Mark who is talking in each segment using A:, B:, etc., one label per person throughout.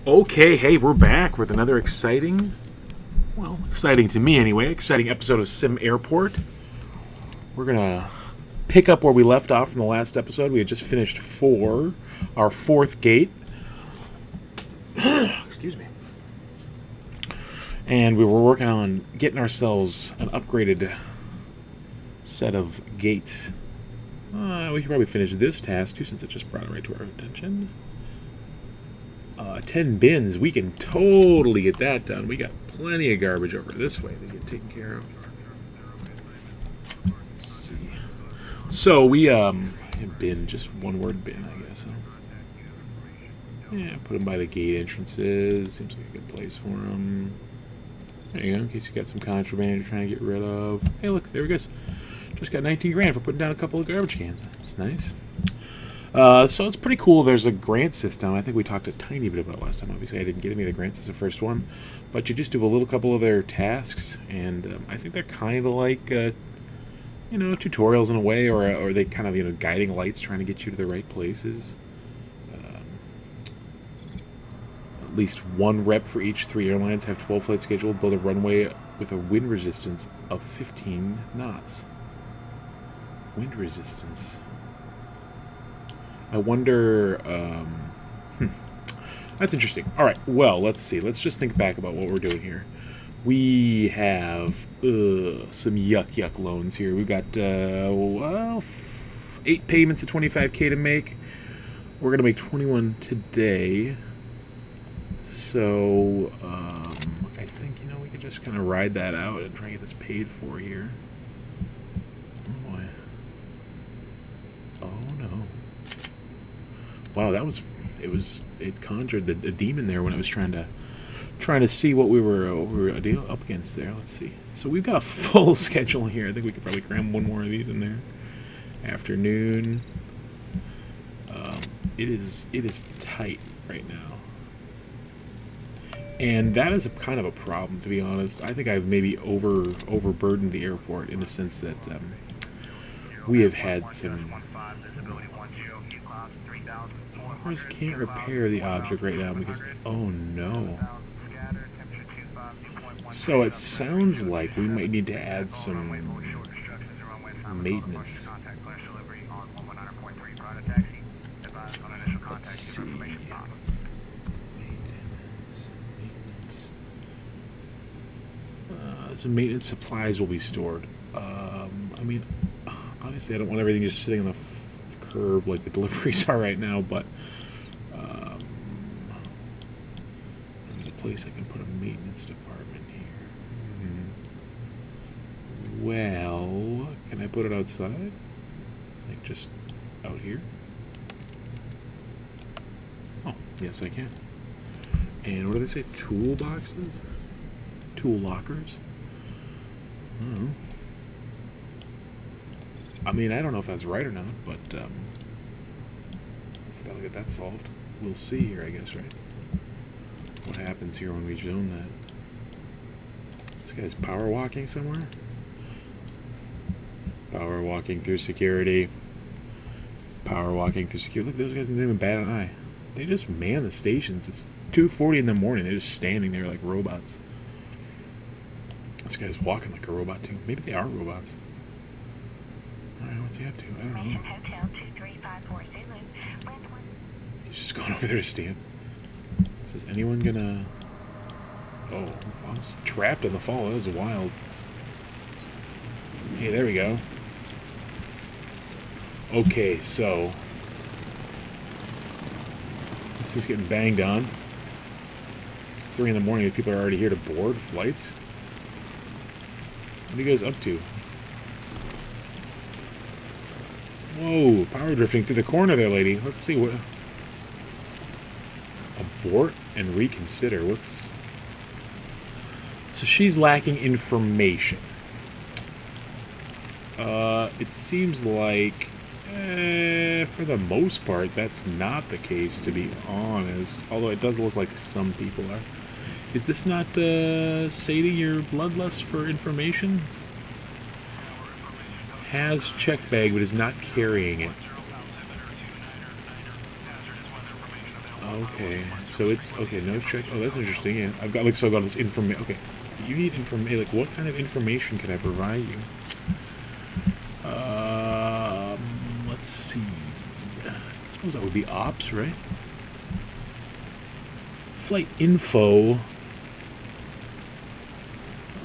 A: Okay, hey, we're back with another exciting to me anyway, exciting episode of SimAirport. We're going to pick up where we left off from the last episode. We had just finished our fourth gate. Excuse me. And we were working on getting ourselves an upgraded set of gates. We could probably finish this task too, since it just brought it right to our attention. 10 bins, we can totally get that done. We got plenty of garbage over this way to get taken care of. Let's see. So we, bin, just one word bin, I guess. Huh? Yeah, put them by the gate entrances. Seems like a good place for them. There you go, in case you got some contraband you're trying to get rid of. Hey, look, there we go. Just got 19 grand for putting down a couple of garbage cans. That's nice. So it's pretty cool. There's a grant system. I think we talked a tiny bit about it last time. Obviously, I didn't get any of the grants as the first one. But you just do a couple of their tasks. And I think they're kind of like, tutorials in a way. Or they kind of, guiding lights trying to get you to the right places. At least one rep for each 3 airlines. Have 12 flights scheduled. Build a runway with a wind resistance of 15 knots. Wind resistance. I wonder, that's interesting. All right, well, let's see. Let's just think back about what we're doing here. We have some yuck loans here. We've got, 8 payments of $25K to make. We're going to make 21 today. So, I think, we could just kind of ride that out and try and get this paid for here. Oh, boy. Oh, no. Wow, it conjured a demon there when it was trying to see what we were up against there. Let's see. So we've got a full schedule here. I think we could probably cram one more of these in there. Afternoon. It is tight right now, and that is kind of a problem, to be honest. I think I've maybe overburdened the airport in the sense that we have had some. I just can't repair the object right now because, oh no. So it sounds like we might need to add some maintenance. Let's see. Some maintenance supplies will be stored. I mean, obviously I don't want everything just sitting on the curb like the deliveries are right now, but there's a place I can put a maintenance department here. Well, can I put it outside? Like just out here? Oh, yes I can. And what do they say? Toolboxes? Tool lockers? Oh. I mean, I don't know if that's right or not, but if that'll get that solved. We'll see here, I guess, right? What happens here when we zone that? This guy's power walking somewhere? Power walking through security. Power walking through security. Look, those guys didn't even bat an eye. They just man the stations. It's 2:40 in the morning. They're just standing there like robots. This guy's walking like a robot, too. Maybe they are robots. Alright, what's he up to? I don't know. He's just going over there to stand. Is anyone gonna... Oh, I was trapped in the fall. That was wild. Hey, there we go. Okay, so... This is getting banged on. It's 3 in the morning. People are already here to board flights. What are you guys up to? Whoa, power drifting through the corner there, lady. Let's see what... Abort and reconsider. What's... So she's lacking information. It seems like, for the most part, that's not the case, to be honest. Although it does look like some people are. Is this not sating your bloodlust for information? Has checked bag, but is not carrying it. Okay, so it's okay. No check. Oh, that's interesting. Yeah, I've got so I got this information. Okay, you need information. Like, what kind of information can I provide you? Let's see. I suppose that would be ops, right? Flight info.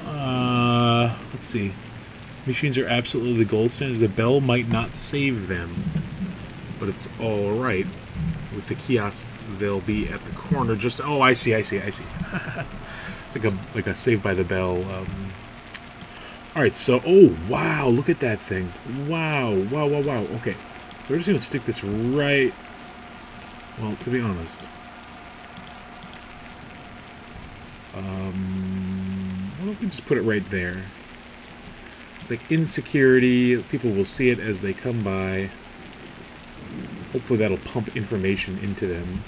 A: Let's see. Machines are absolutely the gold standards. The bell might not save them, but it's all right. With the kiosk, they'll be at the corner. Just I see. It's like a Saved by the Bell. All right, so wow, look at that thing. Wow. Okay, so we're just gonna stick this right. Well, to be honest, what if we just put it right there? It's like insecurity. People will see it as they come by. Hopefully that'll pump information into them.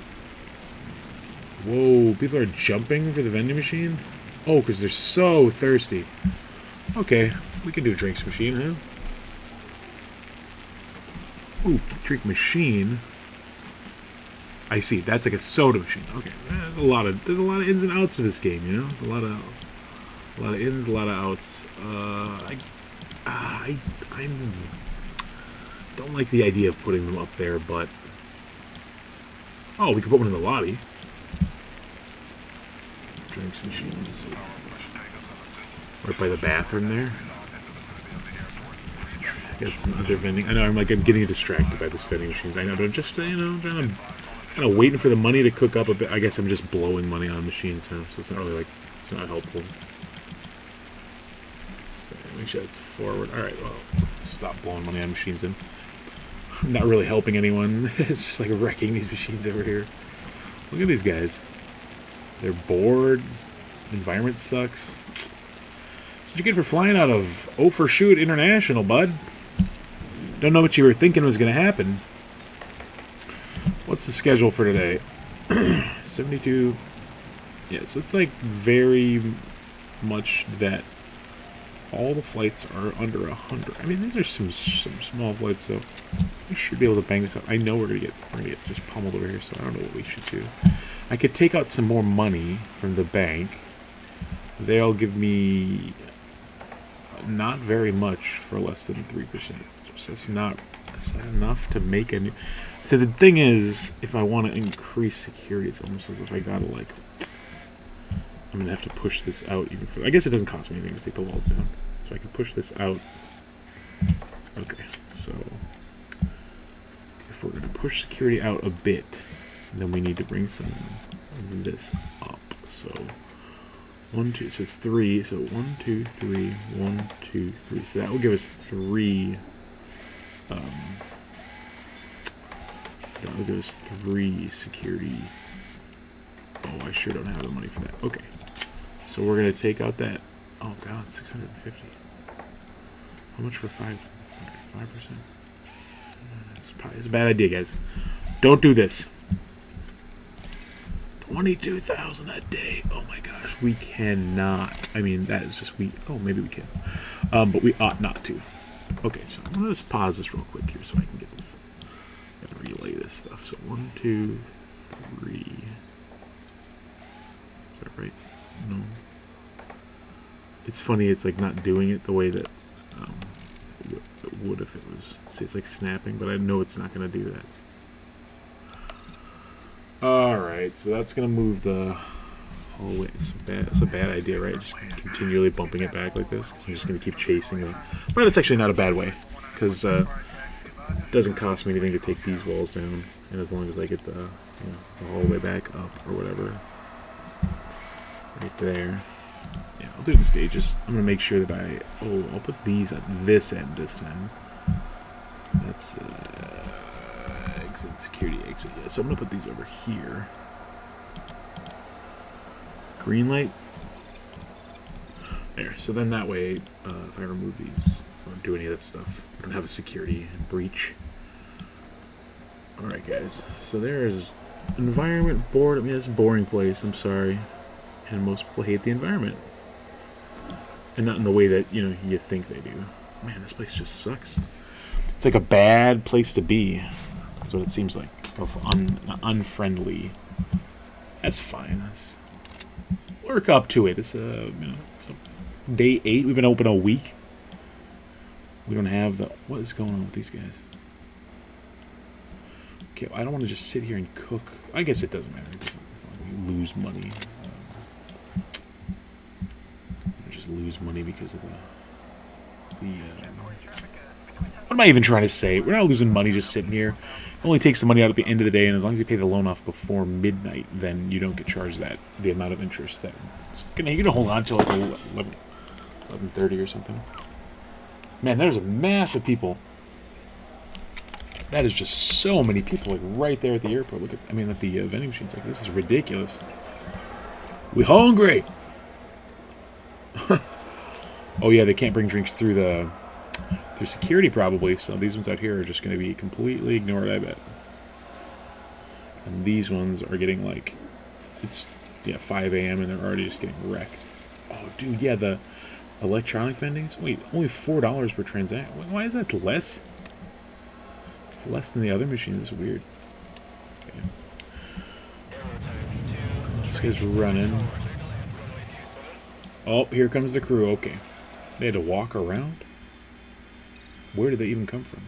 A: Whoa, people are jumping for the vending machine? Oh, because they're so thirsty. Okay, we can do a drinks machine, huh? Ooh, drink machine. I see. That's like a soda machine. Okay, there's a lot of ins and outs to this game, you know. There's a lot of ins, a lot of outs. I don't like the idea of putting them up there, but we could put one in the lobby. Drinks machine. Let's see. Right by the bathroom there. Got some other vending. I know I'm getting distracted by this vending machines. I know, but I'm just trying to kind of waiting for the money to cook up a bit. I guess I'm just blowing money on machines now, so it's not really it's not helpful. Okay, make sure it's forward. All right, well, stop blowing money on machines in. I'm not really helping anyone. It's just like wrecking these machines over here. Look at these guys. They're bored. The environment sucks. That's what you get for flying out of for Shoot International, bud. Don't know what you were thinking was going to happen. What's the schedule for today? 72. Yeah, so it's like very much that all the flights are under 100. I mean, these are some small flights, so we should be able to bang this up. I know we're gonna get just pummeled over here, so I don't know what we should do. I could take out some more money from the bank. They'll give me not very much for less than 3%. So that's not enough to make a new. So the thing is, if I want to increase security, it's almost as if I gotta like. I'm gonna have to push this out even further. I guess it doesn't cost me anything to take the walls down, so I can push this out. Okay, so if we're gonna push security out a bit, then we need to bring some of this up. So 1, 2. So it's 3. So 1, 2, 3. 1, 2, 3. So that will give us 3. That will give us 3 security. Oh, I sure don't have the money for that. Okay. So we're going to take out that. Oh, God, 650. How much for 5%? It's a bad idea, guys. Don't do this. 22,000 a day. Oh, my gosh. We cannot. I mean, that is just Oh, maybe we can. But we ought not to. Okay, so I'm going to just pause this real quick here so I can get this. I'm going to relay this stuff. So 1, 2, 3. Is that right? No. It's funny, it's like not doing it the way that it would if it was. See, it's like snapping, but I know it's not going to do that. Alright, so that's going to move the hallway. It's a bad idea, right? Just continually bumping it back like this. 'Cause I'm just going to keep chasing it. But it's actually not a bad way, because it doesn't cost me anything to take these walls down. And as long as I get the hallway back up or whatever. Right there. Yeah, I'll do the stages. I'm going to make sure that I'll put these at this end this time. That's exit, security exit. Yeah, so I'm going to put these over here. Green light. There. So then that way, if I remove these, I don't do any of this stuff. I don't have a security breach. Alright, guys. So there's environment board. I mean, it's a boring place. I'm sorry. And most people hate the environment. And not in the way that, you think they do. Man, this place just sucks. It's like a bad place to be. That's what it seems like. Unfriendly That's fine. Let's work up to it. It's it's day 8. We've been open a week. We don't have the... What is going on with these guys? Okay, I don't want to just sit here and cook. I guess it doesn't matter. It's not like we lose money. We just lose money because of what am I even trying to say? We're not losing money just sitting here. It only takes the money out at the end of the day, and as long as you pay the loan off before midnight, then you don't get charged the amount of interest that... So you're gonna hold on till like 11:30 or something. Man, there's a mass of people. That is just so many people, like right there at the airport. Look at, I mean, at the vending machines. Like, this is ridiculous. We hungry. Oh yeah, they can't bring drinks through security probably. So these ones out here are just going to be completely ignored, I bet. And these ones are getting like, it's 5 a.m. and they're already just getting wrecked. Oh, dude, yeah, the electronic vendings. Wait, only $4 per transaction. Why is that less? It's less than the other machines. It's weird. Okay. This guy's running. Oh, here comes the crew. Okay. They had to walk around? Where did they even come from?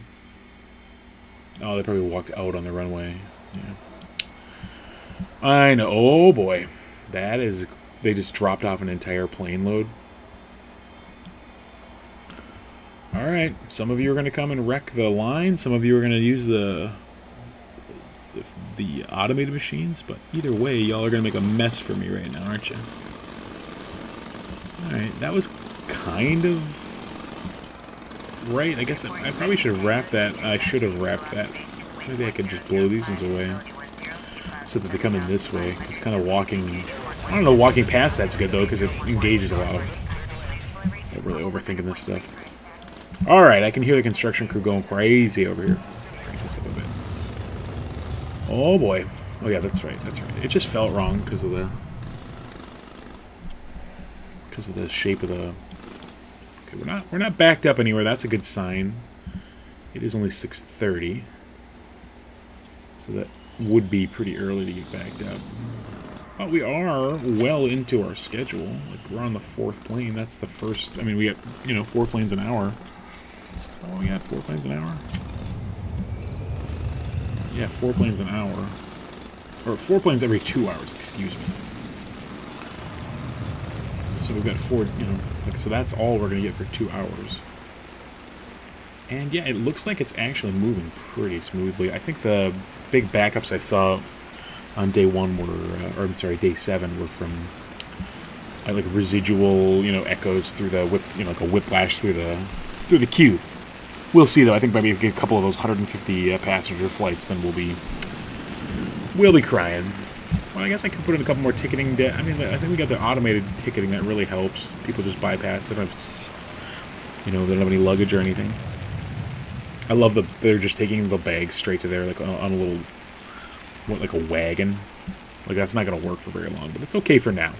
A: Oh, they probably walked out on the runway. Yeah. I know. Oh, boy. That is... They just dropped off an entire plane load. Alright. Some of you are going to come and wreck the line. Some of you are going to use the automated machines. But either way, y'all are going to make a mess for me right now, aren't you? Alright. That was kind of... right. I guess I probably should have wrapped that. I should have wrapped that. Maybe I could just blow these ones away. So that they come in this way. It's kind of walking... I don't know, walking past that's good, though, because it engages a lot. I'm really overthinking this stuff. Alright, I can hear the construction crew going crazy over here. Crank this up a bit. Oh, boy. Oh, yeah, that's right. That's right. It just felt wrong because of the... shape of the... Okay, we're not backed up anywhere. That's a good sign. It is only 6:30. So that would be pretty early to get backed up. But we are well into our schedule. Like, we're on the 4th plane. That's the first... I mean, we got, 4 planes an hour. Oh, we got 4 planes an hour? Yeah, 4 planes an hour. Or 4 planes every 2 hours, excuse me. So we've got 4, like, so that's all we're going to get for 2 hours. And yeah, it looks like it's actually moving pretty smoothly. I think the big backups I saw on day 1 were, or I'm sorry, day 7 were from, like, residual, echoes through the whip, like a whiplash through the queue. We'll see, though. I think maybe if we get a couple of those 150 passenger flights, then we'll be crying. Well, I guess I could put in a couple more ticketing. I mean, I think we got the automated ticketing that really helps. People just bypass it. They don't have any luggage or anything. I love they're just taking the bag straight to there, like on a little, like a wagon. Like, that's not going to work for very long, but it's okay for now.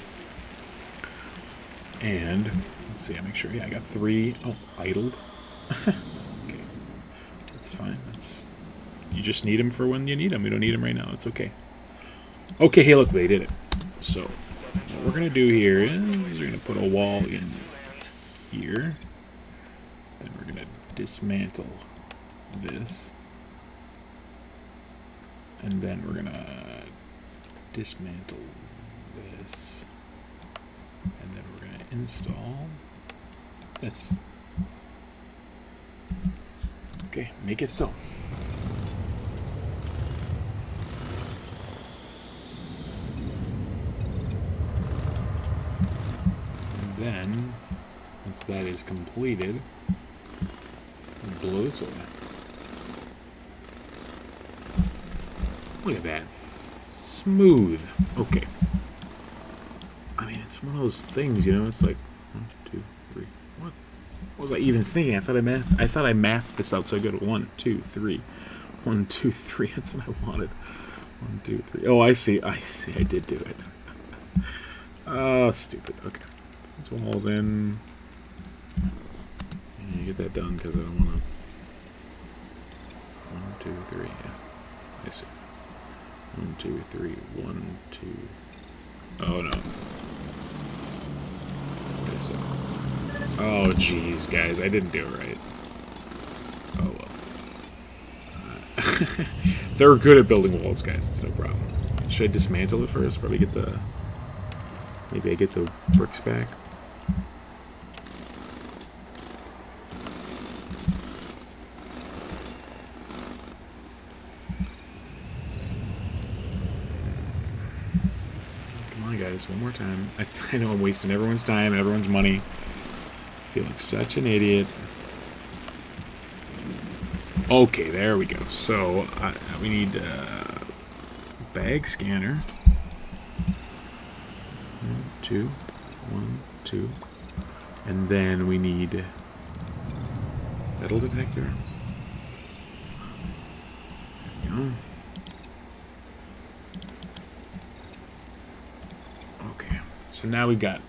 A: And let's see. I make sure. Yeah, I got 3. Oh, idled. Okay, that's fine. You just need them for when you need them. We don't need them right now. It's okay. Okay, hey, look, they did it. So, what we're going to do here is we're going to put a wall in here. Then we're going to dismantle this. And then we're going to dismantle this. And then we're going to install this. Okay, make it so. Then, once that is completed, we'll blow this away. Look at that. Smooth. Okay. I mean, it's one of those things, it's like 1, 2, 3. What was I even thinking? I thought I mathed this out so good. 1, 2, 3. 1, 2, 3. That's what I wanted. 1, 2, 3. Oh, I see. I did do it. Oh, stupid. Okay. This wall's in. Yeah, get that done because I don't want to. 1, 2, 3. Yeah, I see. 1, 2, 3. 1, 2. Oh no. Wait a second. Oh jeez, guys, I didn't do it right. Oh well. They're good at building walls, guys. It's no problem. Should I dismantle it first? Probably get the. Maybe I get the bricks back. Guys, one more time. I know I'm wasting everyone's time and everyone's money. I feel like such an idiot. Okay, there we go. So we need a bag scanner. 1, 2, 1, 2, and then we need metal detector. There we go. So now we've got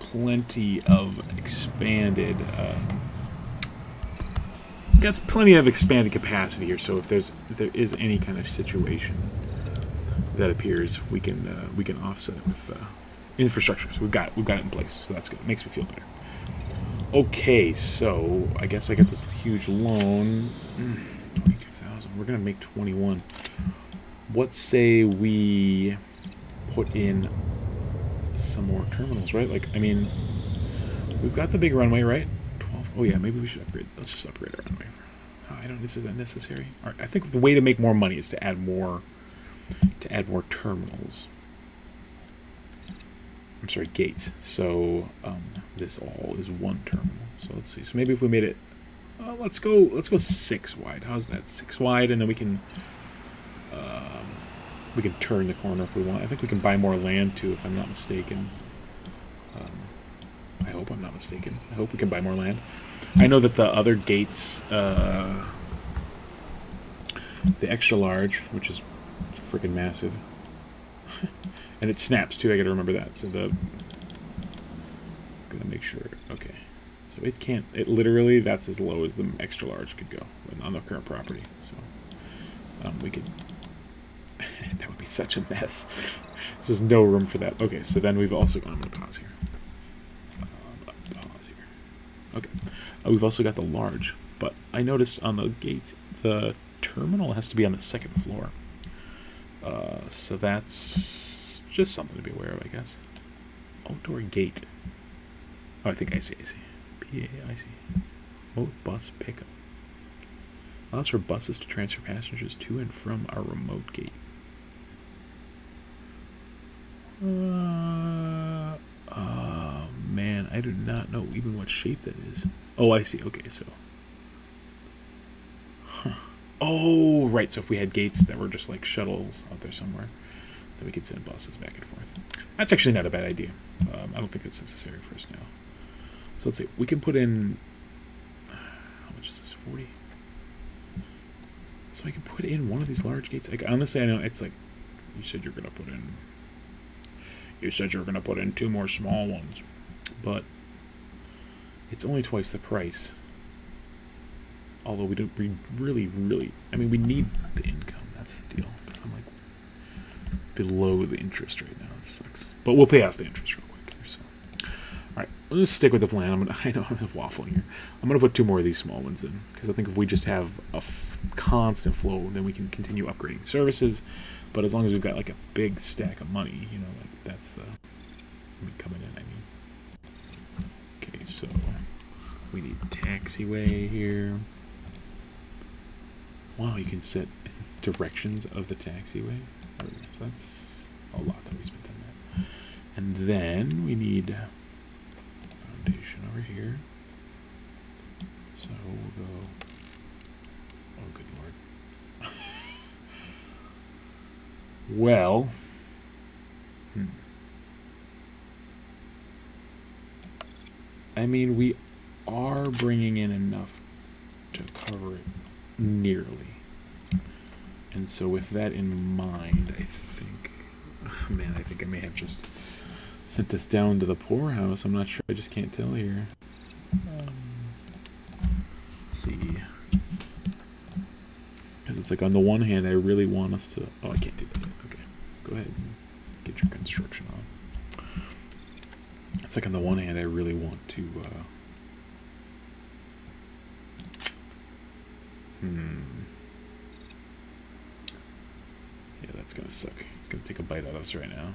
A: plenty of expanded capacity here. So if there is any kind of situation that appears, we can offset it with infrastructure. So we've got it in place. So that's good. It makes me feel better. Okay, so I guess I got this huge loan. 22,000. We're gonna make 21. What say we put in some more terminals, right? Like, I mean, we've got the big runway, right? 12. Oh yeah, maybe we should upgrade. Let's just upgrade our runway. Oh, I don't. Is that necessary? All right. I think the way to make more money is to add more terminals. I'm sorry, gates. So this all is one terminal. So let's see. So maybe if we made it, let's go 6 wide. How's that? 6 wide, and then we can turn the corner if we want. I think we can buy more land too, if I'm not mistaken. I hope I'm not mistaken. I hope we can buy more land. I know that the other gates, the extra large, which is freaking massive, and it snaps too. I got to remember that. So gonna make sure. Okay, so it can't. It literally, that's as low as the extra large could go on the current property. So we could. That would be such a mess. There's no room for that. Okay, so then we've also got. I'm gonna pause here. Okay, we've also got the large, but I noticed on the gates the terminal has to be on the 2nd floor. So that's just something to be aware of, I guess. Outdoor gate. Oh, I think I see. PA, Remote bus pickup. Allows for buses to transfer passengers to and from our remote gate. Oh man, I do not know even what shape that is. Oh, I see. Okay, so. Huh. Oh, right. So if we had gates that were just like shuttles out there somewhere, then we could send buses back and forth. That's actually not a bad idea. I don't think it's necessary for us now. So let's see. We can put in. How much is this? 40. So I can put in one of these large gates. Like, honestly, I know it's like you said you're gonna put in. You said you're gonna put in 2 more small ones, but it's only twice the price. Although we don't really, I mean, we need the income. That's the deal. Because I'm like below the interest right now. It sucks. But we'll pay off the interest real quick here. So, all right, let's stick with the plan. I know I'm waffling here. I'm gonna put 2 more of these small ones in because I think if we just have a constant flow, then we can continue upgrading services. But as long as we've got like a big stack of money, you know, like that's the coming in. I mean, okay, so we need taxiway here. Wow, you can set directions of the taxiway. So that's a lot that we spent on that. And then we need foundation over here. So we'll go. Oh, good lord. Well. I mean, we are bringing in enough to cover it nearly. And so with that in mind, I think, oh man, I think I may have just sent us down to the poorhouse. I'm not sure. I just can't tell here. Let's see. Because it's like on the one hand, I really want us to... Oh, I can't do that. Okay. Go ahead and get your construction on. It's like on the one hand, I really want to... Yeah, that's going to suck. It's going to take a bite out of us right now.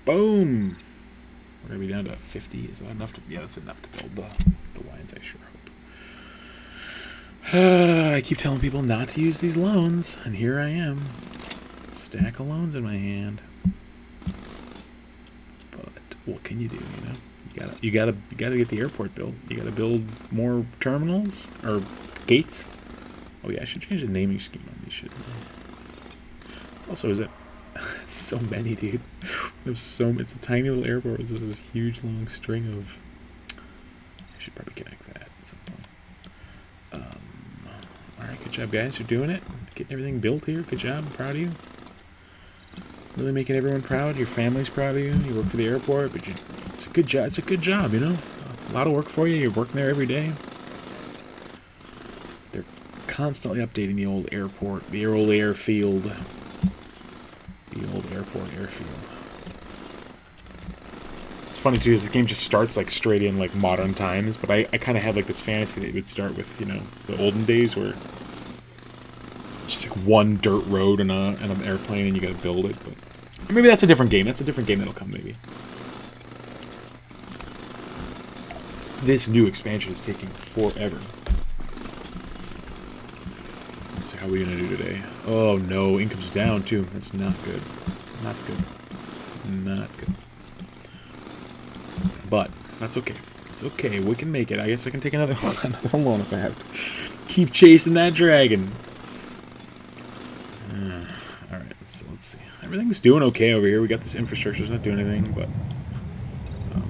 A: Boom! We're going to be down to 50. Is that enough to... Yeah, that's enough to build the lines, I sure hope. I keep telling people not to use these loans, and here I am. Stack of loans in my hand. But what can you do, you know? You gotta get the airport built. You gotta build more terminals or gates. Oh yeah, I should change the naming scheme on these shit. It's also it's so many, dude. It's a tiny little airport. It's just this huge long string of. I should probably connect that at some point. All right, good job, guys. You're doing it. Getting everything built here. Good job. I'm proud of you. Really making everyone proud. Your family's proud of you. You work for the airport, but it's a good job. It's a good job, you know. A lot of work for you. You're working there every day. They're constantly updating the old airport, the old airfield, the old airfield. It's funny too, is the game just starts like straight in like modern times, but I kind of had like this fantasy that it would start with, you know, the olden days where it's just like one dirt road and an airplane and you got to build it. But or maybe that's a different game. That's a different game that'll come maybe. This new expansion is taking forever. Let's see how we're gonna do today. Oh no, income's down too. That's not good. Not good. Not good. But that's okay. It's okay. We can make it. I guess I can take another loan if I have to. Keep chasing that dragon. All right. So let's see. Everything's doing okay over here. We got this infrastructure's not doing anything, but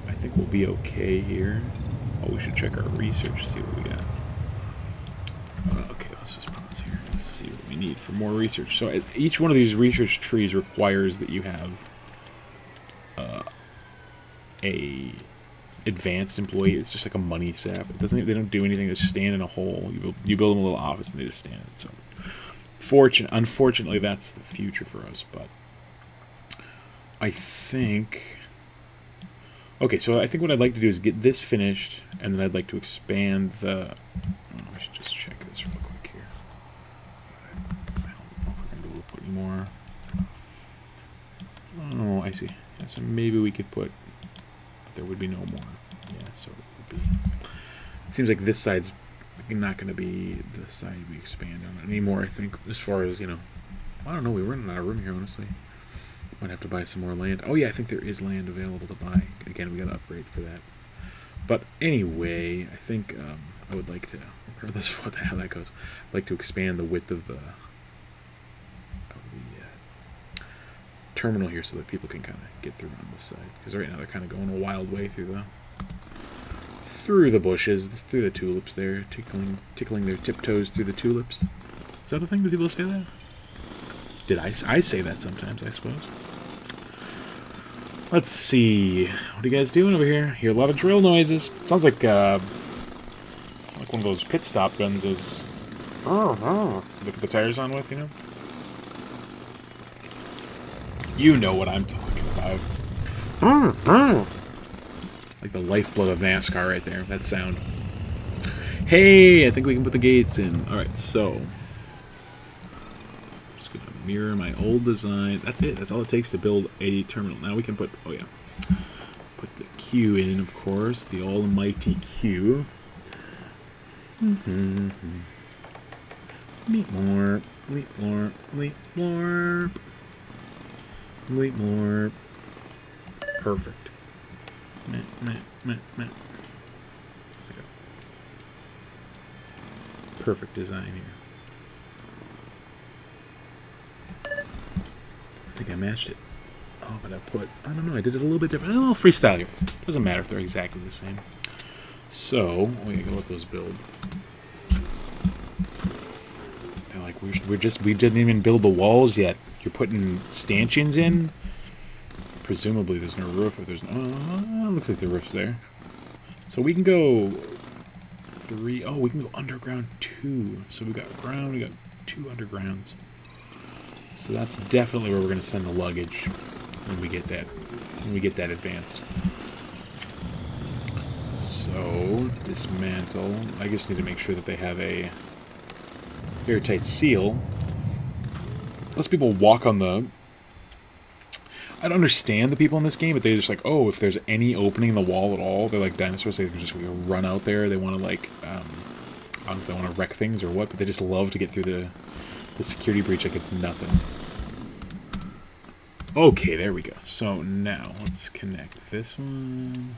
A: I think we'll be okay here. Oh, we should check our research, see what we got. Okay, let's just pause here and see what we need for more research. So each one of these research trees requires that you have a advanced employee. It's just like a money sap. It doesn't. They don't do anything. They just stand in a hole. You build them a little office and they just stand in it. So, unfortunately, that's the future for us. But I think. Okay, so I think what I'd like to do is get this finished, and then I'd like to expand the... Oh, I should just check this real quick here. I don't know if we're going to be able to put any more. Oh, I see. Yeah, so maybe we could put... But there would be no more. Yeah, so it would be... It seems like this side's not going to be the side we expand on anymore, I think, as far as, you know... I don't know, we're running out of room here, honestly. Might have to buy some more land. Oh yeah, I think there is land available to buy. Again, we got to upgrade for that. But anyway, I think I would like to, regardless of how that goes, I'd like to expand the width of the terminal here so that people can kind of get through on this side. Because right now they're kind of going a wild way through the bushes, through the tulips there, tickling their tiptoes through the tulips. Is that a thing? Do people say that? Did I say that sometimes, I suppose. Let's see. What are you guys doing over here? Hear a lot of drill noises. It sounds like one of those pit stop guns is... Look at the tires on with, you know? You know what I'm talking about. Like the lifeblood of NASCAR right there. That sound. Hey, I think we can put the gates in. Alright, so... mirror my old design. That's it. That's all it takes to build a terminal. Now we can put, oh yeah, put the Q in, of course, the almighty Q. Bleep more, bleep more, bleep more, bleep more. Perfect. Perfect design here. I think I matched it. Oh, but I don't know, I did it a little bit different. A little freestyle here. Doesn't matter if they're exactly the same. So, we gotta let those build. They're like, we didn't even build the walls yet. You're putting stanchions in? Presumably there's no roof if there's no... looks like the roof's there. So we can go 3. Oh, we can go underground 2. So we got ground, we got 2 undergrounds. So that's definitely where we're going to send the luggage when we get that advanced. So dismantle. I just need to make sure that they have a airtight seal. Most people walk on the... I don't understand the people in this game, but they're just like, oh, if there's any opening in the wall at all, they're like dinosaurs. They can just run out there. They want to like, I don't know if they want to wreck things or what, but they just love to get through the security breach like it's nothing. Okay, there we go. So now let's connect this one.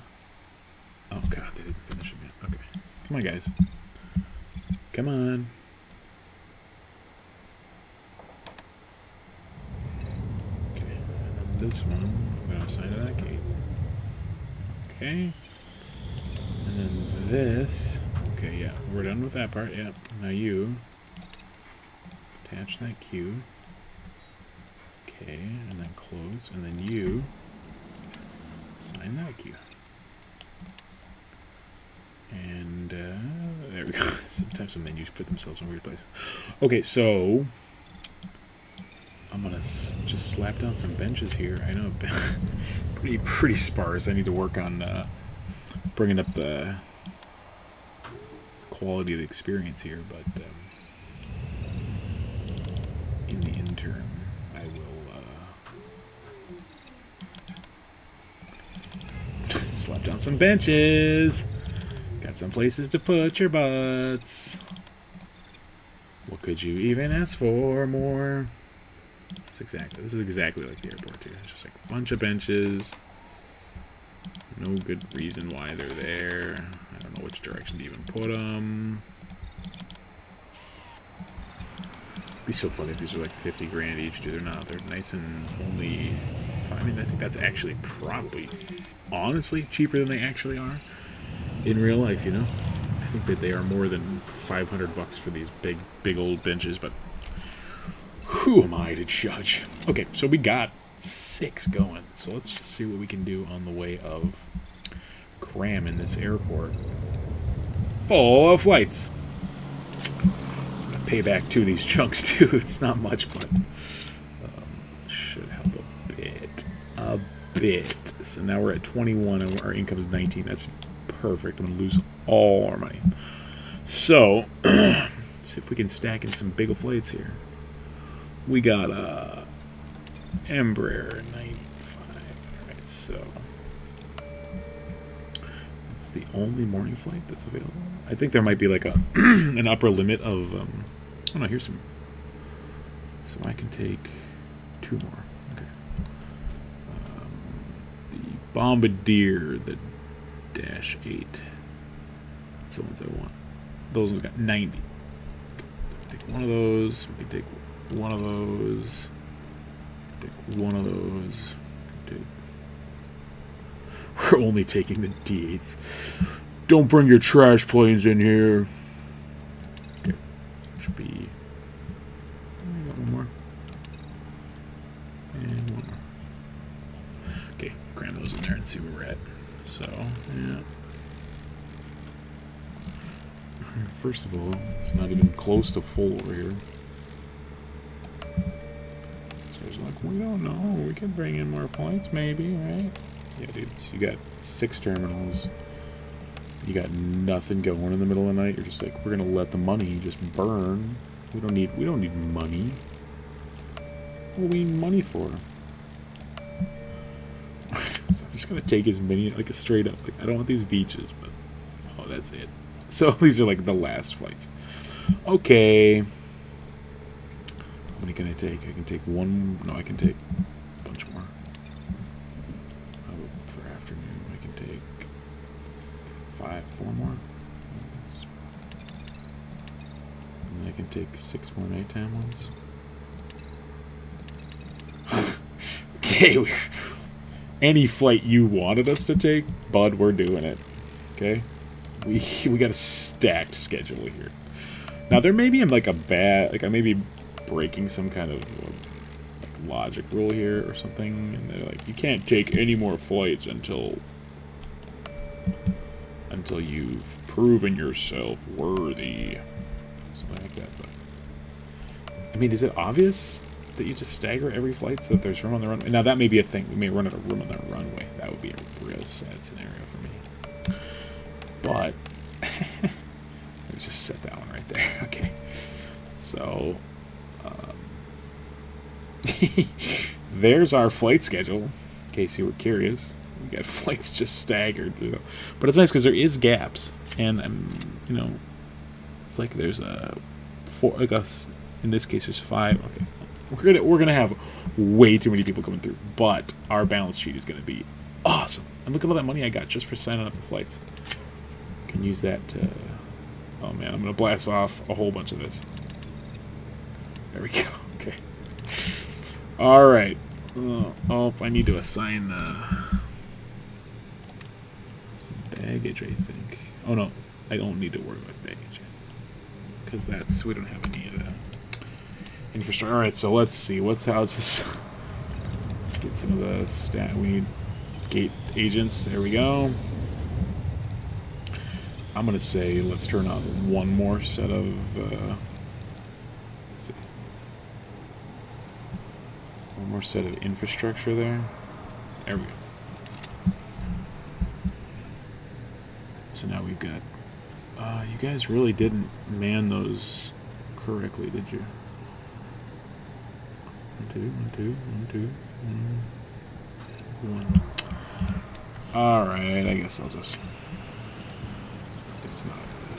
A: Oh god, they didn't finish it yet. Okay, come on, guys. Come on. This one, I'm going to assign to that gate. Okay. And then this. Okay, yeah, we're done with that part. Yeah. Now you attach that queue. Okay, and then close. And then you assign that queue. And there we go. Sometimes some menus put themselves in weird places. Okay, so I'm gonna just slap down some benches here. I know, pretty sparse. I need to work on bringing up the quality of the experience here, but in the interim, I will slap down some benches. Got some places to put your butts. What could you even ask for more? This is exactly like the airport too. It's just like a bunch of benches. No good reason why they're there. I don't know which direction to even put them. It'd be so funny if these were like 50 grand each, dude. They're not. They're nice and only... I mean, I think that's actually probably, honestly, cheaper than they actually are in real life, you know? I think that they are more than 500 bucks for these big old benches, but who am I to judge? Okay, so we got 6 going. So let's just see what we can do on the way of cramming this airport full of flights. I'm gonna pay back 2 of these chunks too. It's not much, but should help a bit. A bit. So now we're at 21 and our income is 19. That's perfect. I'm gonna lose all our money. So let's see if we can stack in some big flights here. We got Embraer 95. Alright, so that's the only morning flight that's available. I think there might be like a an upper limit of oh no, here's some. So I can take 2 more. Okay. The Bombardier, the Dash 8. That's the ones I want. Those ones got 90. Take one of those. We can take one of those. Take one of those. Take. We're only taking the D8s. Don't bring your trash planes in here. Okay. Should be. I got one more. And one more. Okay, cram those in there and see where we're at. So, yeah. First of all, it's not even close to full over here. Like, we don't know. We could bring in more flights, maybe, right? Yeah, dudes. You got 6 terminals. You got nothing going in the middle of the night. You're just like, we're gonna let the money just burn. We don't need money. What do we need money for? So I'm just gonna take as many, like a straight up. Like, I don't want these beaches, but oh, that's it. So these are like the last flights. Okay. How many can I take? I can take 1. No, I can take a bunch more. How about for afternoon? I can take 4 more. And then I can take 6 more nighttime ones. Okay. Any flight you wanted us to take, bud, we're doing it. Okay? We got a stacked schedule here. Now there may be like a bad, like I may be breaking some kind of like logic rule here or something, and they're like, you can't take any more flights until you've proving yourself worthy. Something like that. But I mean, is it obvious that you just stagger every flight so that there's room on the runway? Now, that may be a thing. We may run out of room on the runway. That would be a real sad scenario for me. But, let's just set that one right there. Okay. So, there's our flight schedule, in case you were curious. We got flights just staggered through. But it's nice because there is gaps. And, you know, it's like there's a 4, like us, in this case, there's 5. Okay. We're gonna have way too many people coming through, but our balance sheet is gonna be awesome. And look at all that money I got just for signing up the flights. Can use that to... Oh man, I'm gonna blast off a whole bunch of this. There we go. Okay. All right. Oh, I need to assign some baggage, I think. Oh no, I don't need to worry about baggage because we don't have any of that. Infrastructure. All right, so let's see. How's this? Get some of the stat. We need gate agents. There we go. I'm gonna say let's turn on one more set of. Let's see. One more set of infrastructure there. There we go. So now we've got. You guys really didn't man those correctly, did you? 1, 2, 1. Alright, I guess I'll just... It's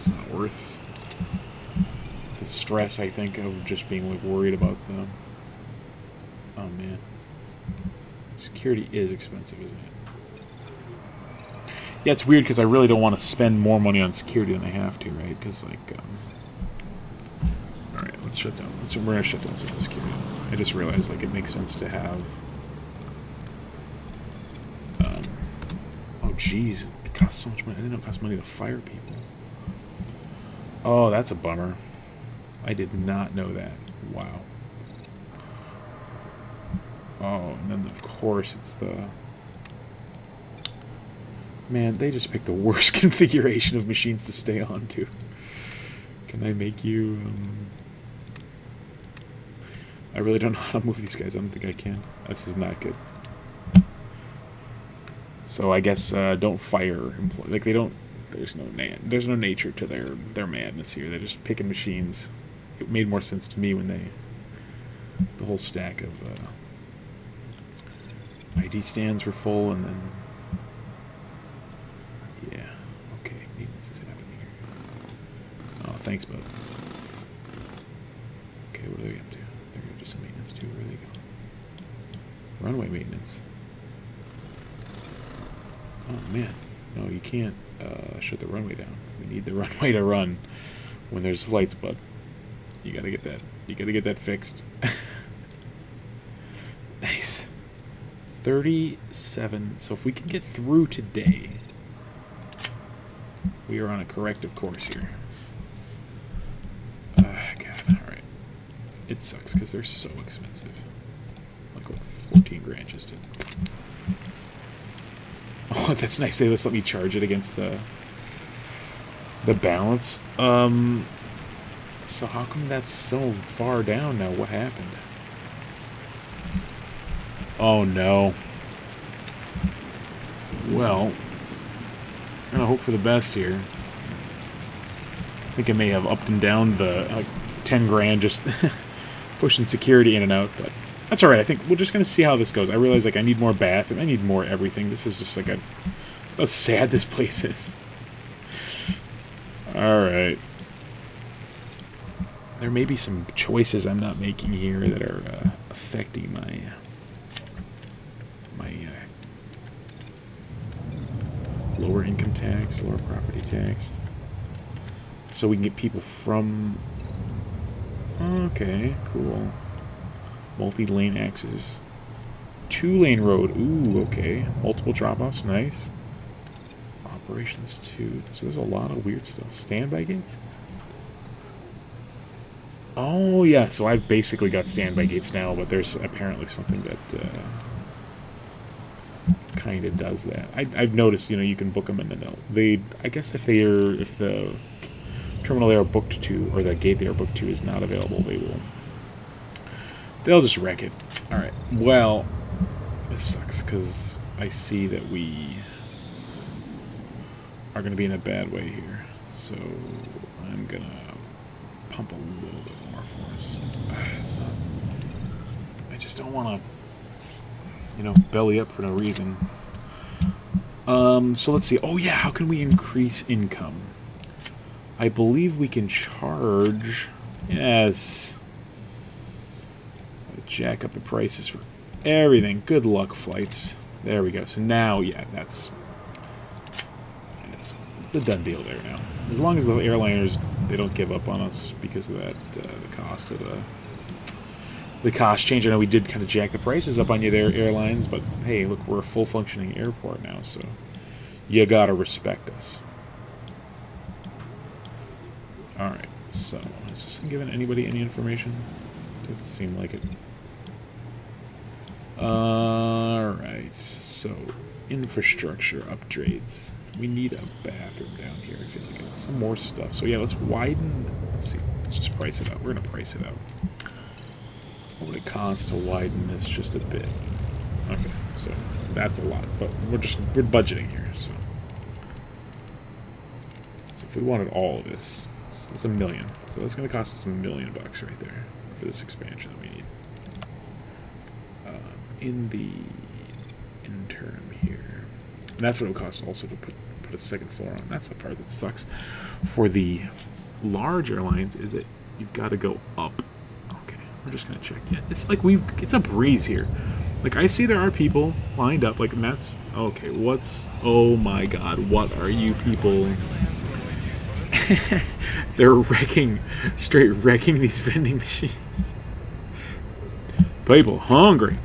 A: not worth the stress, I think, of just being like worried about them. Oh man. Security is expensive, isn't it? Yeah, it's weird because I really don't want to spend more money on security than I have to, right? Because, like, alright, let's shut down. We're going to shut down some of the security. I just realized, like, it makes sense to have... oh, jeez. It costs so much money. I didn't know it cost money to fire people. Oh, that's a bummer. I did not know that. Wow. Oh, and then, of course, it's the... Man, they just picked the worst configuration of machines to stay on to. Can I make you... I really don't know how to move these guys. I don't think I can. This is not good. So I guess don't fire employees. Like they don't. There's no nature to their madness here. They're just picking machines. It made more sense to me when the whole stack of ID stands were full, and then yeah, okay, maintenance is happening here. Oh, thanks, bud. Okay, what are they up to? They're going to do some maintenance too. Where are they going? Runway maintenance. Oh man, no, you can't shut the runway down. We need the runway to run when there's flights, but you gotta get that. You gotta get that fixed. Nice. 37. So if we can get through today, we are on a corrective course here. God, all right. It sucks because they're so expensive. Like 14 grand just to... Oh, that's nice. They just let me charge it against the balance. So how come that's so far down now? What happened? Oh no. Well, I'm gonna hope for the best here. I think I may have upped and down the like 10 grand just pushing security in and out, but that's alright. I think we're just gonna see how this goes. I realize like I need more bathroom, I need more everything. This is just like how sad this place is. Alright. There may be some choices I'm not making here that are affecting my lower income tax, lower property tax. So we can get people from... Okay, cool. Multi-lane access. 2-lane road. Ooh, okay. Multiple drop-offs. Nice. Operations 2. So there's a lot of weird stuff. Standby gates? Oh, yeah. So I've basically got standby gates now, but there's apparently something that... kind of does that. I've noticed, you know, you can book them and then they, I guess if the terminal they are booked to, or the gate they are booked to is not available, they'll just wreck it. Alright, well, this sucks, because I see that we are going to be in a bad way here. So, I'm going to pump a little bit more for us. I just don't want to, you know, belly up for no reason. So let's see. Oh yeah, how can we increase income? I believe we can charge. Yes. Jack up the prices for everything. Good luck, flights. There we go. So now, yeah, it's a done deal there now. As long as the airliners, they don't give up on us because of that, the cost of the cost change. I know we did kind of jack the prices up on you there, airlines, but hey, look, we're a full functioning airport now, so you gotta respect us. Alright, so is this giving anybody any information? Doesn't seem like it. Alright, so infrastructure upgrades. We need a bathroom down here, I feel like. Some more stuff. So yeah, let's widen. Let's see. Let's just price it out. We're gonna price it out. What would it cost to widen this just a bit? Okay, so that's a lot, but we're budgeting here, so if we wanted all of this, it's $1 million. So that's gonna cost us $1 million right there for this expansion that we need. In the interim here, and that's what it would cost also to put a second floor on. That's the part that sucks for the large airlines, is that you've got to go up. Okay, we're just gonna check. Yeah, it's like it's a breeze here. Like, I see there are people lined up, like, and that's okay. Oh my God, what are you people? They're straight wrecking these vending machines. People hungry.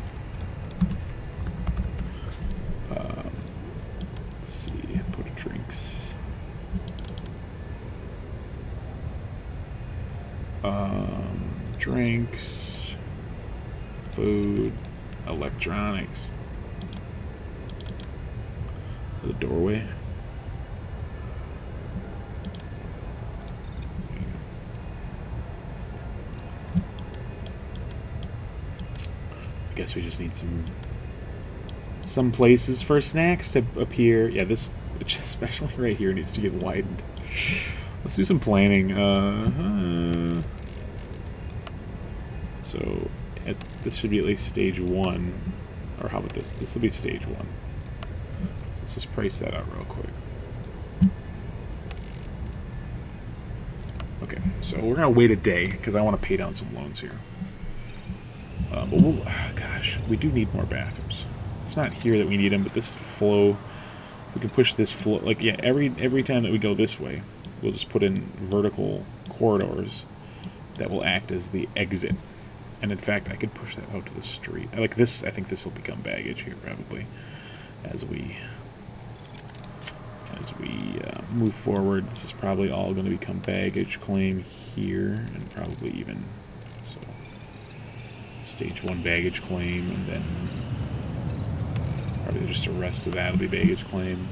A: Let's see, put a drinks. Drinks, food, electronics. Is that a doorway? I guess we just need some places for snacks to appear. Yeah, this, especially right here, needs to get widened. Let's do some planning. So this should be at least stage 1. Or how about this? This will be stage 1. So let's just price that out real quick. Okay, so we're gonna wait a day because I want to pay down some loans here. But gosh, we do need more bathrooms. It's not here that we need them, but this flow, we can push this flow. Like, yeah, every time that we go this way, we'll just put in vertical corridors that will act as the exit. And in fact, I could push that out to the street. Like this, I think this will become baggage here probably as we move forward. This is probably all going to become baggage claim here, and probably even so. Stage 1 baggage claim, and then probably just the rest of that will be baggage claim.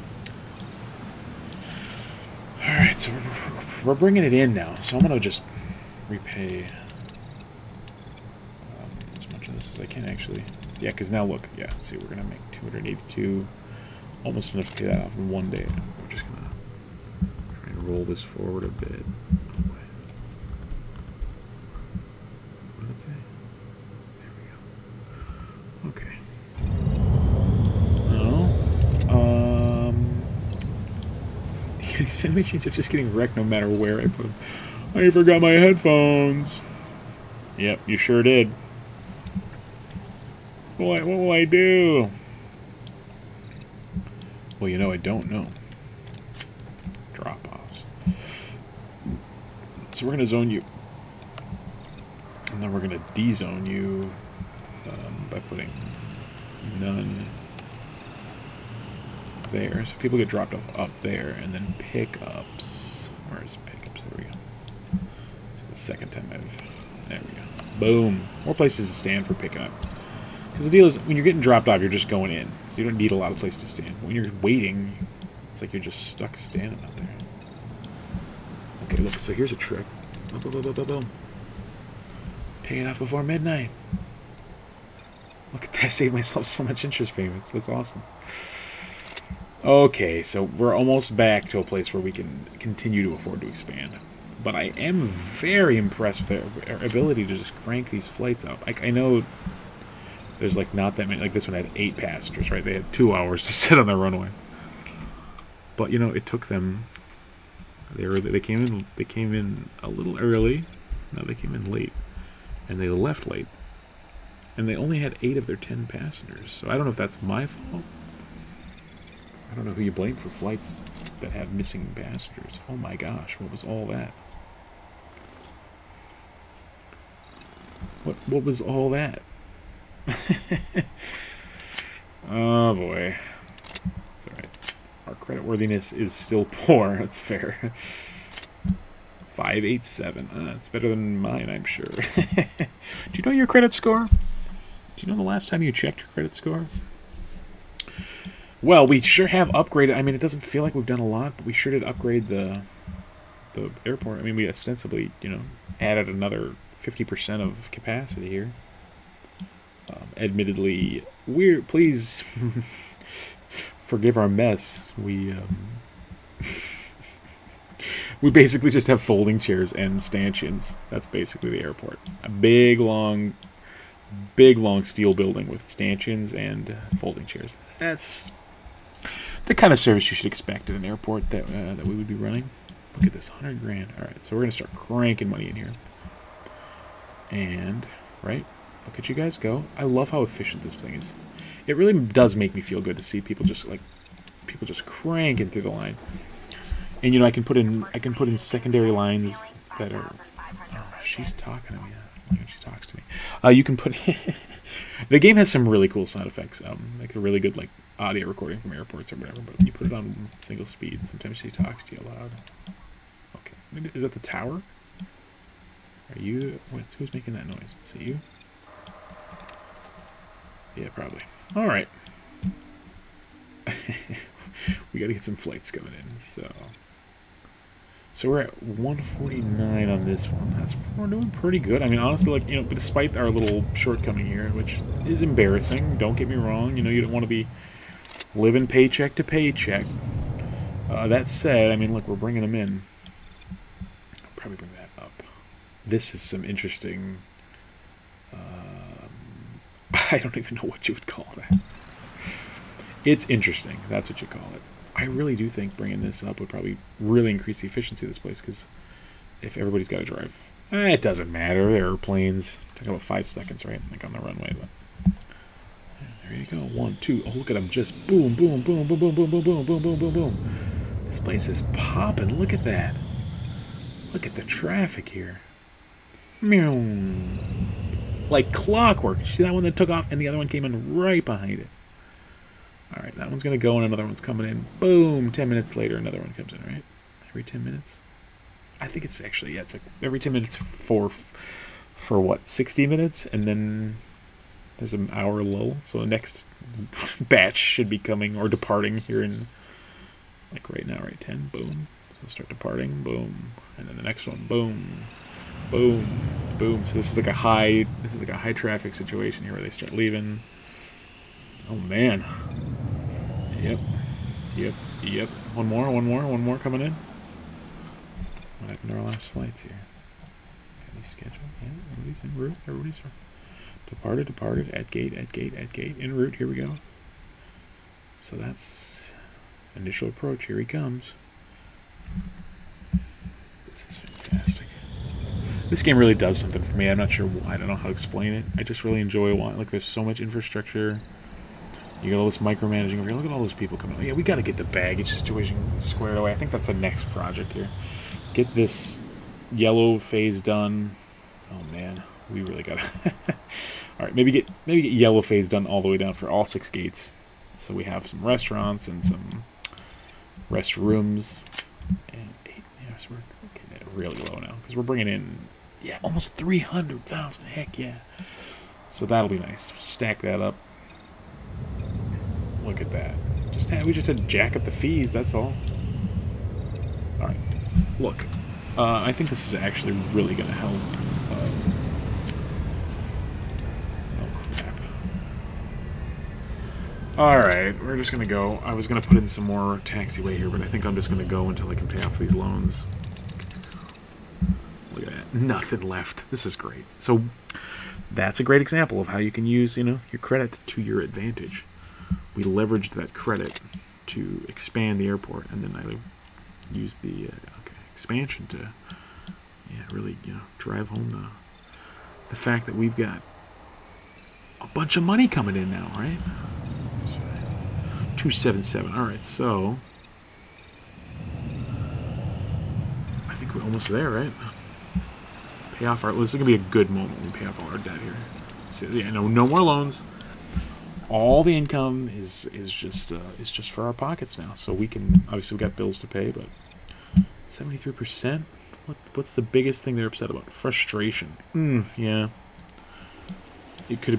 A: All right, so we're bringing it in now. So I'm going to just repay as much of this as I can, actually. Yeah, because now look, yeah, see, we're going to make 282, almost enough to pay that off in one day. We're just going to try and roll this forward a bit. What did it say? There we go. Okay. These vending machines are just getting wrecked no matter where I put them. I forgot my headphones. Yep, you sure did. What will I do? Well, you know, I don't know. Drop-offs. So we're going to zone you. And then we're going to de-zone you by putting none there. So people get dropped off up there, and then pickups. Where is pickups? There we go. So the second time there we go. Boom. More places to stand for picking up. Because the deal is, when you're getting dropped off, you're just going in. So you don't need a lot of place to stand. When you're waiting, it's like you're just stuck standing out there. Okay, look, so here's a trick. Boom, boom, boom, boom, boom, boom. Pay it off before midnight. Look at that, I saved myself so much interest payments. That's awesome. Okay, so we're almost back to a place where we can continue to afford to expand. But I am very impressed with their ability to just crank these flights up. I know there's like not that many. Like this one had 8 passengers, right? They had 2 hours to sit on the runway. But you know, it took them. They came in a little early. No, they came in late, and they left late. And they only had 8 of their 10 passengers. So I don't know if that's my fault. I don't know who you blame for flights that have missing passengers. Oh my gosh, what was all that? What was all that? Oh boy. It's alright. Our creditworthiness is still poor, that's fair. 587. That's better than mine, I'm sure. Do you know your credit score? Do you know the last time you checked your credit score? Well, we sure have upgraded. I mean, it doesn't feel like we've done a lot, but we sure did upgrade the airport. I mean, we ostensibly, you know, added another 50% of capacity here. Admittedly, please forgive our mess. We basically just have folding chairs and stanchions. That's basically the airport. A big long steel building with stanchions and folding chairs. That's the kind of service you should expect at an airport that we would be running. Look at this, 100 grand. All right, so we're gonna start cranking money in here. And right, look at you guys go. I love how efficient this thing is. It really does make me feel good to see people just cranking through the line. And you know, I can put in secondary lines that are. Oh, she's talking to me. When she talks to me, you can put. The game has some really cool sound effects. Like a really good audio recording from airports or whatever. But when you put it on single speed, sometimes she talks to you loud. Okay, maybe, is that the tower? Are you? Who's making that noise? Is it you? Yeah, probably. All right. We got to get some flights coming in. So we're at 149 on this one. We're doing pretty good. I mean, honestly, like, you know, despite our little shortcoming here, which is embarrassing. Don't get me wrong. You know, you don't want to be living paycheck to paycheck. That said, I mean, look, we're bringing them in. I'll probably bring that up. This is some interesting. I don't even know what you would call that. It's interesting. That's what you call it. I really do think bringing this up would probably really increase the efficiency of this place, because if everybody's got to drive, it doesn't matter. They're airplanes. Talking about 5 seconds, right? Like on the runway. But there you go. 1, 2. Oh, look at them! Just boom, boom, boom, boom, boom, boom, boom, boom, boom, boom, boom, boom. This place is popping. Look at that. Look at the traffic here. Meow. Like clockwork. You see that one that took off, and the other one came in right behind it. All right, that one's going to go, and another one's coming in. Boom! 10 minutes later, another one comes in, right? Every 10 minutes? I think it's actually, yeah, it's like every 10 minutes for what, 60 minutes? And then there's an hour lull. So the next batch should be coming or departing here in, like right now, right? 10, boom. So start departing, boom. And then the next one, boom. Boom. Boom. So this is like a high traffic situation here where they start leaving. Oh man. Yep. One more coming in. What happened to our last flights here? Any schedule? Yeah, everybody's en route. Everybody's departed, at gate, en route. Here we go. So that's initial approach. Here he comes. This is fantastic. This game really does something for me. I'm not sure why. I don't know how to explain it. I just really enjoy it. Like, there's so much infrastructure. You got all this micromanaging over here. Look at all those people coming. Yeah, we got to get the baggage situation squared away. I think that's the next project here. Get this yellow phase done. Oh man, we really got to. All right, maybe get yellow phase done all the way down for all 6 gates. So we have some restaurants and some restrooms. And 8. Yeah, so we're getting it really low now because we're bringing in almost 300,000. Heck yeah. So that'll be nice. Stack that up. Look at that. We just had to jack up the fees, that's all. Alright. Look. I think this is actually really going to help. Oh, crap. Alright, we're just going to go. I was going to put in some more taxiway here, but I think I'm just going to go until I can pay off these loans. Look at that. Nothing left. This is great. So that's a great example of how you can use, your credit to your advantage. We leveraged that credit to expand the airport, and then I used the expansion to really drive home the fact that we've got a bunch of money coming in now, right? 277. All right, so I think we're almost there, right? Pay off our. This is gonna be a good moment when we pay off all our debt here. So, no more loans. All the income is just for our pockets now. So we can obviously, we got bills to pay, but 73%. What's the biggest thing they're upset about? Frustration. Yeah. It could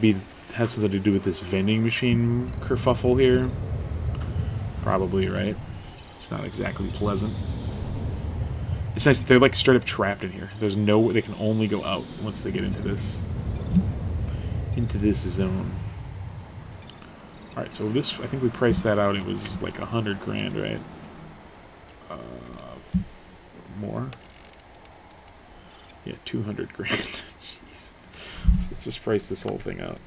A: have something to do with this vending machine kerfuffle here. Probably, right? It's not exactly pleasant. It's nice that they're like straight up trapped in here. There's they can only go out once they get into this zone. All right, so this, I think we priced that out. It was like 100 grand, right? More. Yeah, 200 grand. Jeez. Let's just price this whole thing out.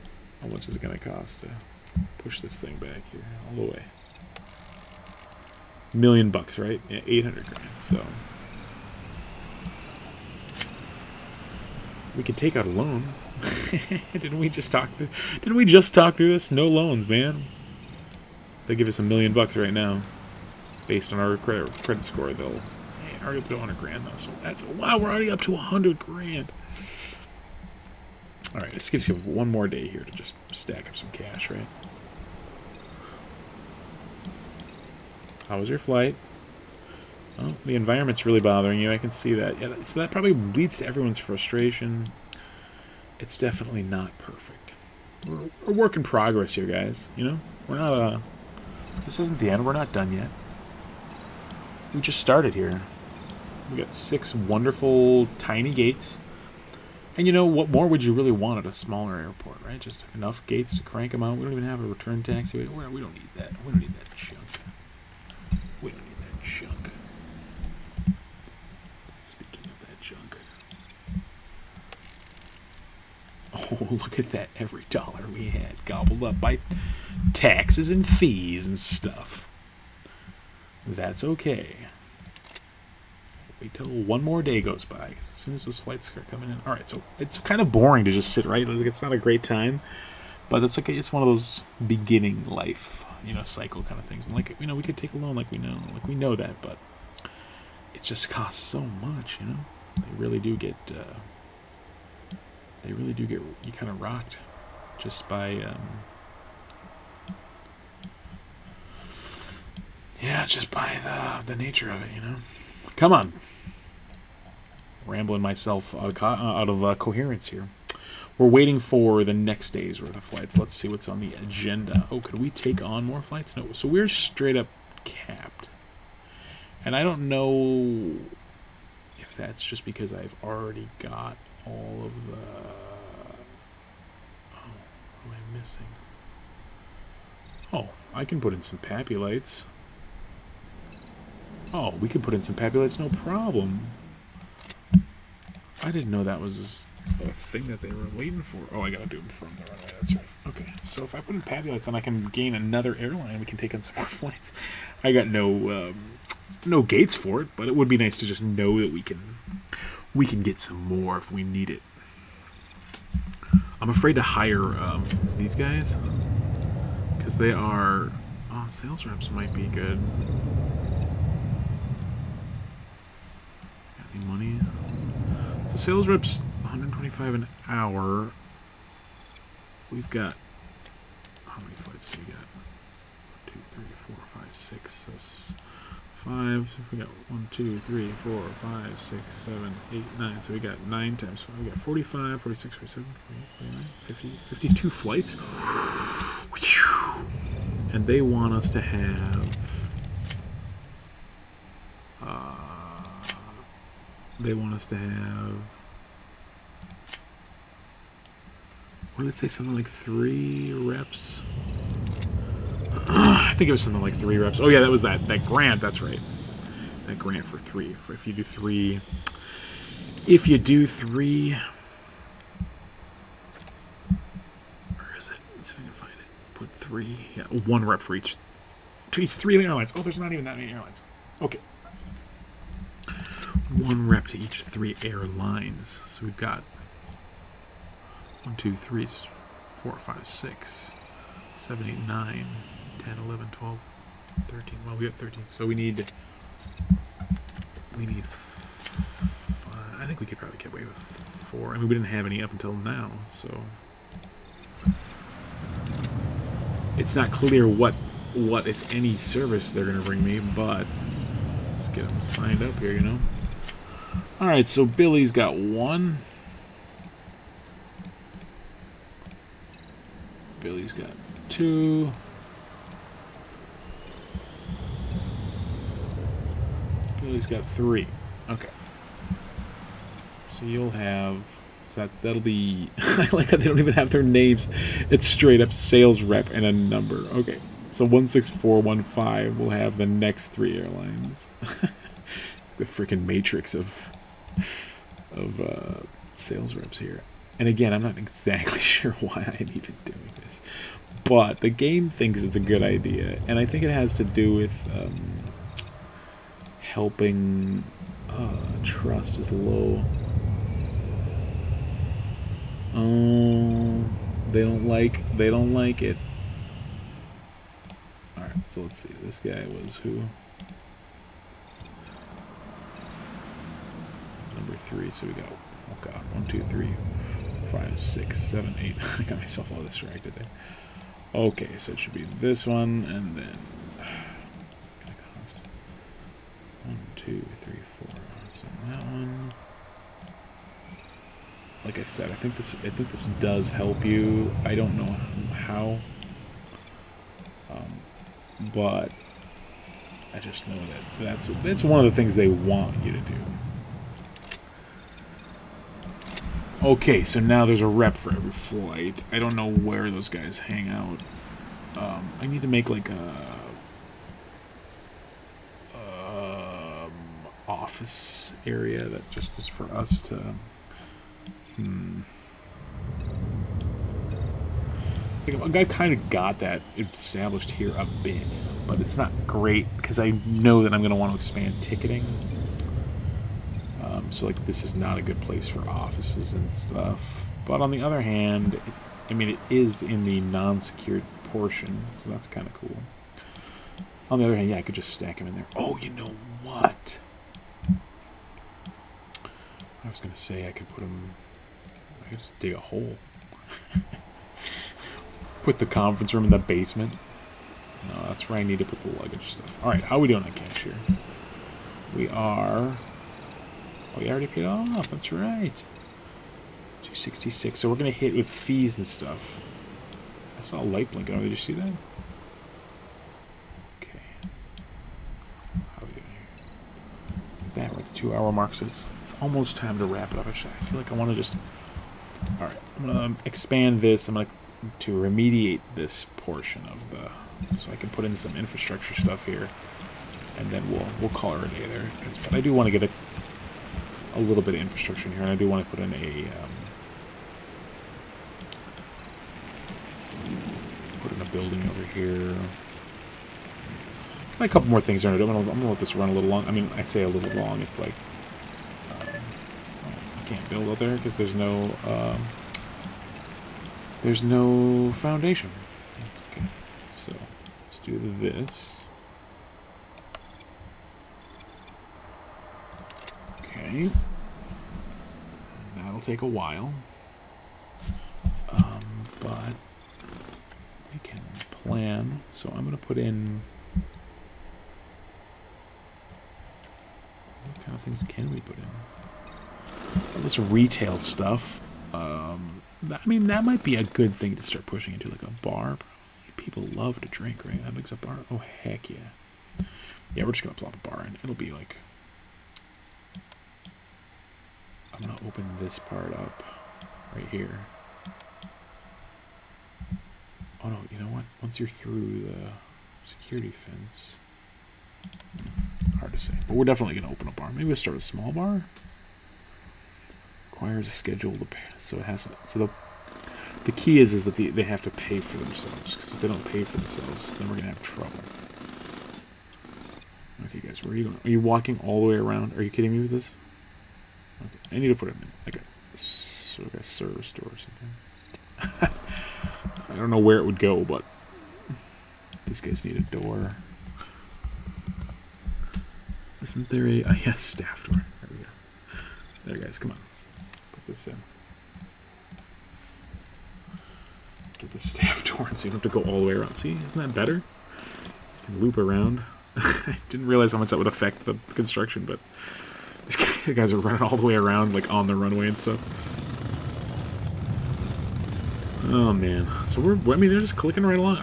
A: How much is it going to cost to push this thing back here all the way? $1 million, right? Yeah, 800 grand. So we could take out a loan. Didn't we just talk through this? No loans, man. They give us $1 million right now, based on our credit score. They'll already up to 100 grand though. So that's wow. We're already up to 100 grand. All right, this gives you one more day here to just stack up some cash, right? How was your flight? Oh, the environment's really bothering you. I can see that. Yeah, so that probably leads to everyone's frustration. It's definitely not perfect. We're a work in progress here, guys. We're not this isn't the end. We're not done yet. We just started here. We got 6 wonderful tiny gates. And what more would you really want at a smaller airport, right? Just enough gates to crank them out. We don't even have a return taxi. We don't need that. We don't need that junk. We don't need that junk. Speaking of that junk. Oh, look at that. Every dollar we had gobbled up by taxes and fees and stuff. That's okay. Wait till one more day goes by. As soon as those flights start coming in. Alright, so it's kind of boring to just sit, right? Like, it's not a great time. But it's okay. It's one of those beginning life, cycle kind of things. And like, we could take a loan like we know that, but it just costs so much, They really do get you kind of rocked just by just by the nature of it, Come on. Rambling myself out of coherence here. We're waiting for the next day's worth of flights. Let's see what's on the agenda. Oh, could we take on more flights? No. So we're straight up capped. And I don't know if that's just because I've already got all of the... Oh, what am I missing? Oh, I can put in some Pappy lights. Oh, we could put in some Pappy lights, no problem. I didn't know that was a thing that they were waiting for. Oh, I gotta do them from the runway, that's right. Okay, so if I put in Pappy lights, then I can gain another airline. We can take on some more flights. I got no gates for it, but it would be nice to just know that we can get some more if we need it. I'm afraid to hire these guys because they are... Oh, sales reps might be good. Got any money? So sales reps, 125 an hour. We've got... How many flights do we got? 1, 2, 3, 4, 5, 6, 5. So we got 1, 2, 3, 4, 5, 6, 7, 8, 9. So we got 9 times 5. We got 45, 46, 47, 48, 49, 50, 52 flights. And they want us to have. They want us to have. What did it say? Something like 3 reps? I think it was something like 3 reps. Oh yeah, that was that grant. That's right. That grant for 3. For if you do 3. If you do 3. Where is it? Let's see if I can find it. Put 3. Yeah, 1 rep for each. To each 3 airlines. Oh, there's not even that many airlines. Okay. 1 rep to each 3 airlines. So we've got 1, 2, 3, 4, 5, 6, 7, 8, 9, 10, 11, 12, 13. Well, we got 13. So we need 5. I think we could probably get away with 4. I mean, we didn't have any up until now, so it's not clear what if any service they're gonna bring me, but let's get them signed up here, you know. All right, so Billy's got 1. Billy's got 2. Billy's got 3. Okay. So you'll have. So that'll be. I like how they don't even have their names. It's straight up sales rep and a number. Okay. So 16415 will have the next 3 airlines. The freaking matrix of sales reps here. And again, I'm not exactly sure why I'm even doing this, but the game thinks it's a good idea, and I think it has to do with helping. Trust is low. Oh, they don't like it. All right, so let's see. This guy was who? Number 3. So we got. Oh God, 1, 2, 3, 5, 6, 7, 8. I got myself all distracted there. Okay, so it should be this one, and then it's gonna cost 1, 2, 3, 4. So that one. Like I said, I think this does help you. I don't know how, but I just know that that's one of the things they want you to do. Okay, so now there's a rep for every flight. I don't know where those guys hang out. I need to make like a office area that just is for us to. I kind of got that established here a bit, but it's not great because I know that I'm going to want to expand ticketing. So like this is not a good place for offices and stuff. But on the other hand, it is in the non-secured portion, so that's kind of cool. On the other hand, yeah, I could just stack them in there. Oh, you know what? I was going to say I could put them... I could just dig a hole. Put the conference room in the basement. No, that's where I need to put the luggage stuff. Alright, how are we doing on cash here? We are... Oh, we already paid off. That's right. 266. So we're going to hit with fees and stuff. I saw a light blinking. Oh, did you see that? Okay. How are we doing here? That, we're at the 2-hour mark, so it's almost time to wrap it up. I feel like I want to just... Alright, I'm going to expand this. I'm going to remediate this portion of the... So I can put in some infrastructure stuff here. And then we'll call it a day there. But I do want to get a little bit of infrastructure in here, and I do want to put in a building over here. A couple more things. I'm gonna let this run a little long. I mean, I say a little long. It's like I can't build out there because there's no foundation. Okay, so let's do this. Okay, that'll take a while, but we can plan. So I'm going to put in of things can we put in? All this retail stuff. I mean, that might be a good thing to start pushing into, like a bar. People love to drink, right? That makes a bar. Oh, heck yeah. Yeah, we're just going to plop a bar in. It'll be like... I'm going to open this part up right here. Oh, no, you know what? Once you're through the security fence... Hard to say. But we're definitely going to open a bar. Maybe we'll start a small bar. Requires a schedule to pay. So it has... So the key is that they have to pay for themselves. Because if they don't pay for themselves, then we're going to have trouble. Okay, guys, where are you going? Are you walking all the way around? Are you kidding me with this? Okay, I need to put it in like a sort of a service store or something. I don't know where it would go, but these guys need a door. Isn't there a... yes, staff door. There we go. There, guys, come on. Put this in. Get the staff door so you don't have to go all the way around. See, isn't that better? You can loop around. I didn't realize how much that would affect the construction, but these guys are running all the way around, like on the runway and stuff. Oh man, so I mean, they're just clicking right along.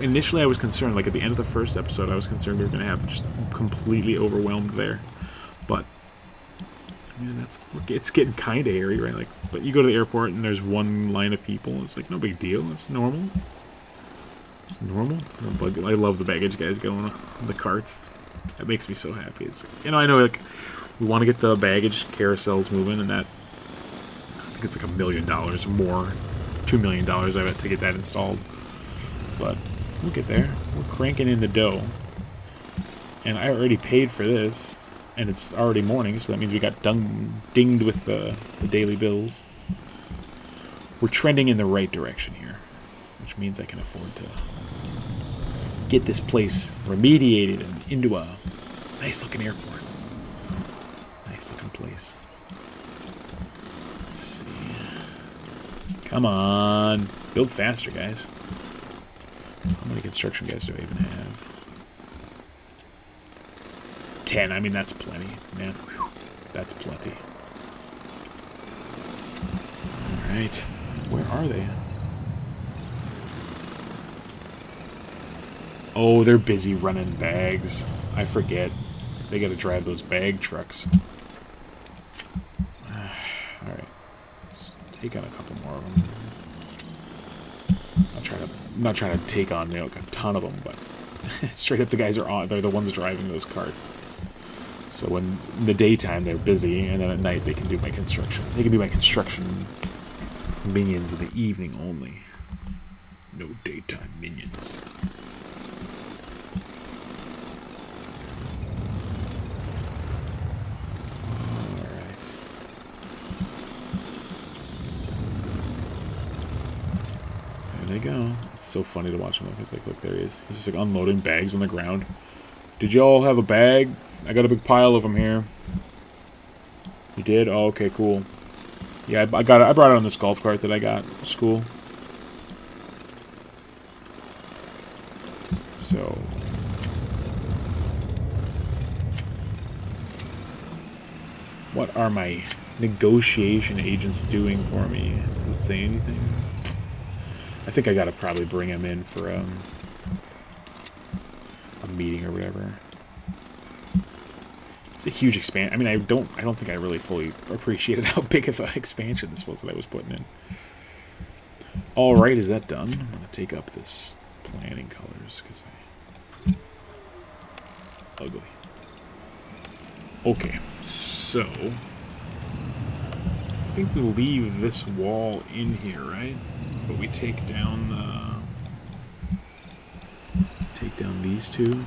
A: Initially I was concerned, like at the end of the first episode, I was concerned we were going to have just completely overwhelmed there, but I mean, it's getting kind of hairy, right? Like, but you go to the airport and there's one line of people. It's like no big deal. It's normal. It's normal. I love the baggage guys going on the carts. That makes me so happy. It's like, I know like we want to get the baggage carousels moving, and that I think it's like $1 million more, $2 million I bet to get that installed. But we'll get there. We're cranking in the dough, and I already paid for this, and it's already morning, so that means we got dinged with the daily bills. We're trending in the right direction here, which means I can afford to get this place remediated and into a nice looking airport. Nice looking place. Let's see. Come on. Build faster, guys. How many construction guys do I even have? 10. I mean, that's plenty, man. Whew. That's plenty. Alright. Where are they? Oh, they're busy running bags. I forget. They gotta drive those bag trucks. Alright. Take on a couple more of them. I'm not trying to take on, like, a ton of them, but straight up the guys are they're the ones driving those carts. So when in the daytime they're busy, and then at night they can do my construction. They can be my construction minions in the evening only. No daytime minions. There they go. It's so funny to watch him. It's like, look, there he is. He's just like unloading bags on the ground. Did y'all have a bag? I got a big pile of them here. You did? Oh, okay, cool. Yeah, I brought it on this golf cart that I got at school. So what are my negotiation agents doing for me? Does it say anything? I think I gotta probably bring him in for a meeting or whatever. It's a huge expansion. I mean, I don't think I really fully appreciated how big of an expansion this was that I was putting in. All right, is that done? I'm gonna take up this planning colors because ugly. Okay, so I think we leave this wall in here, right? But we take down these two,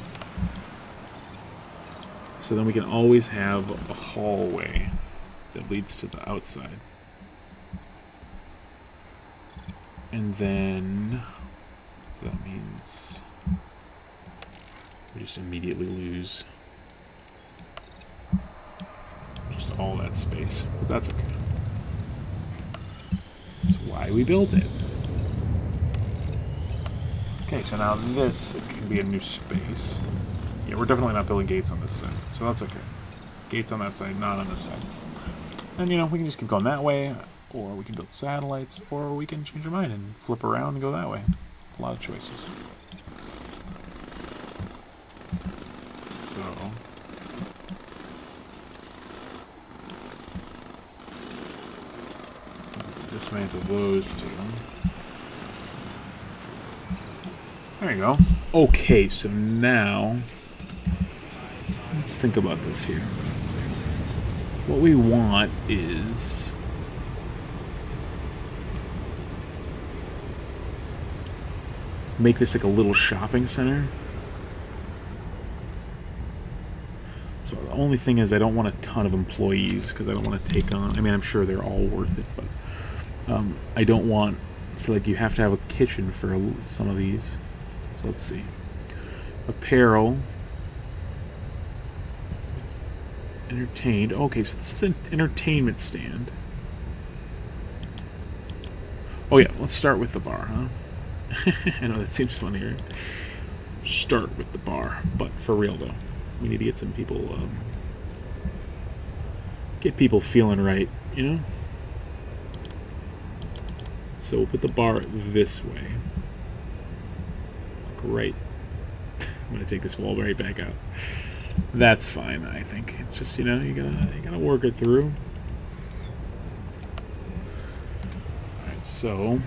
A: so then we can always have a hallway that leads to the outside. And then, so that means we just immediately lose just all that space, but that's okay. That's why we built it. Okay, so now this can be a new space. Yeah, we're definitely not building gates on this side, so that's okay. Gates on that side, not on this side. And, you know, we can just keep going that way, or we can build satellites, or we can change our mind and flip around and go that way. A lot of choices. So... dismantle those two. There you go. Okay, so now let's think about this here. What we want is make this like a little shopping center. So the only thing is I don't want a ton of employees because I don't want to take on, I mean, I'm sure they're all worth it, but I don't want, so like you have to have a kitchen for some of these. So let's see. Apparel. Entertained. Okay, so this is an entertainment stand. Oh yeah, let's start with the bar, huh? I know that seems funny, right? Start with the bar, but for real though, we need to get some people, get people feeling right, you know? So we'll put the bar this way. Right. I'm gonna take this wall right back out. That's fine, I think. It's just, you know, you gotta work it through. Alright, so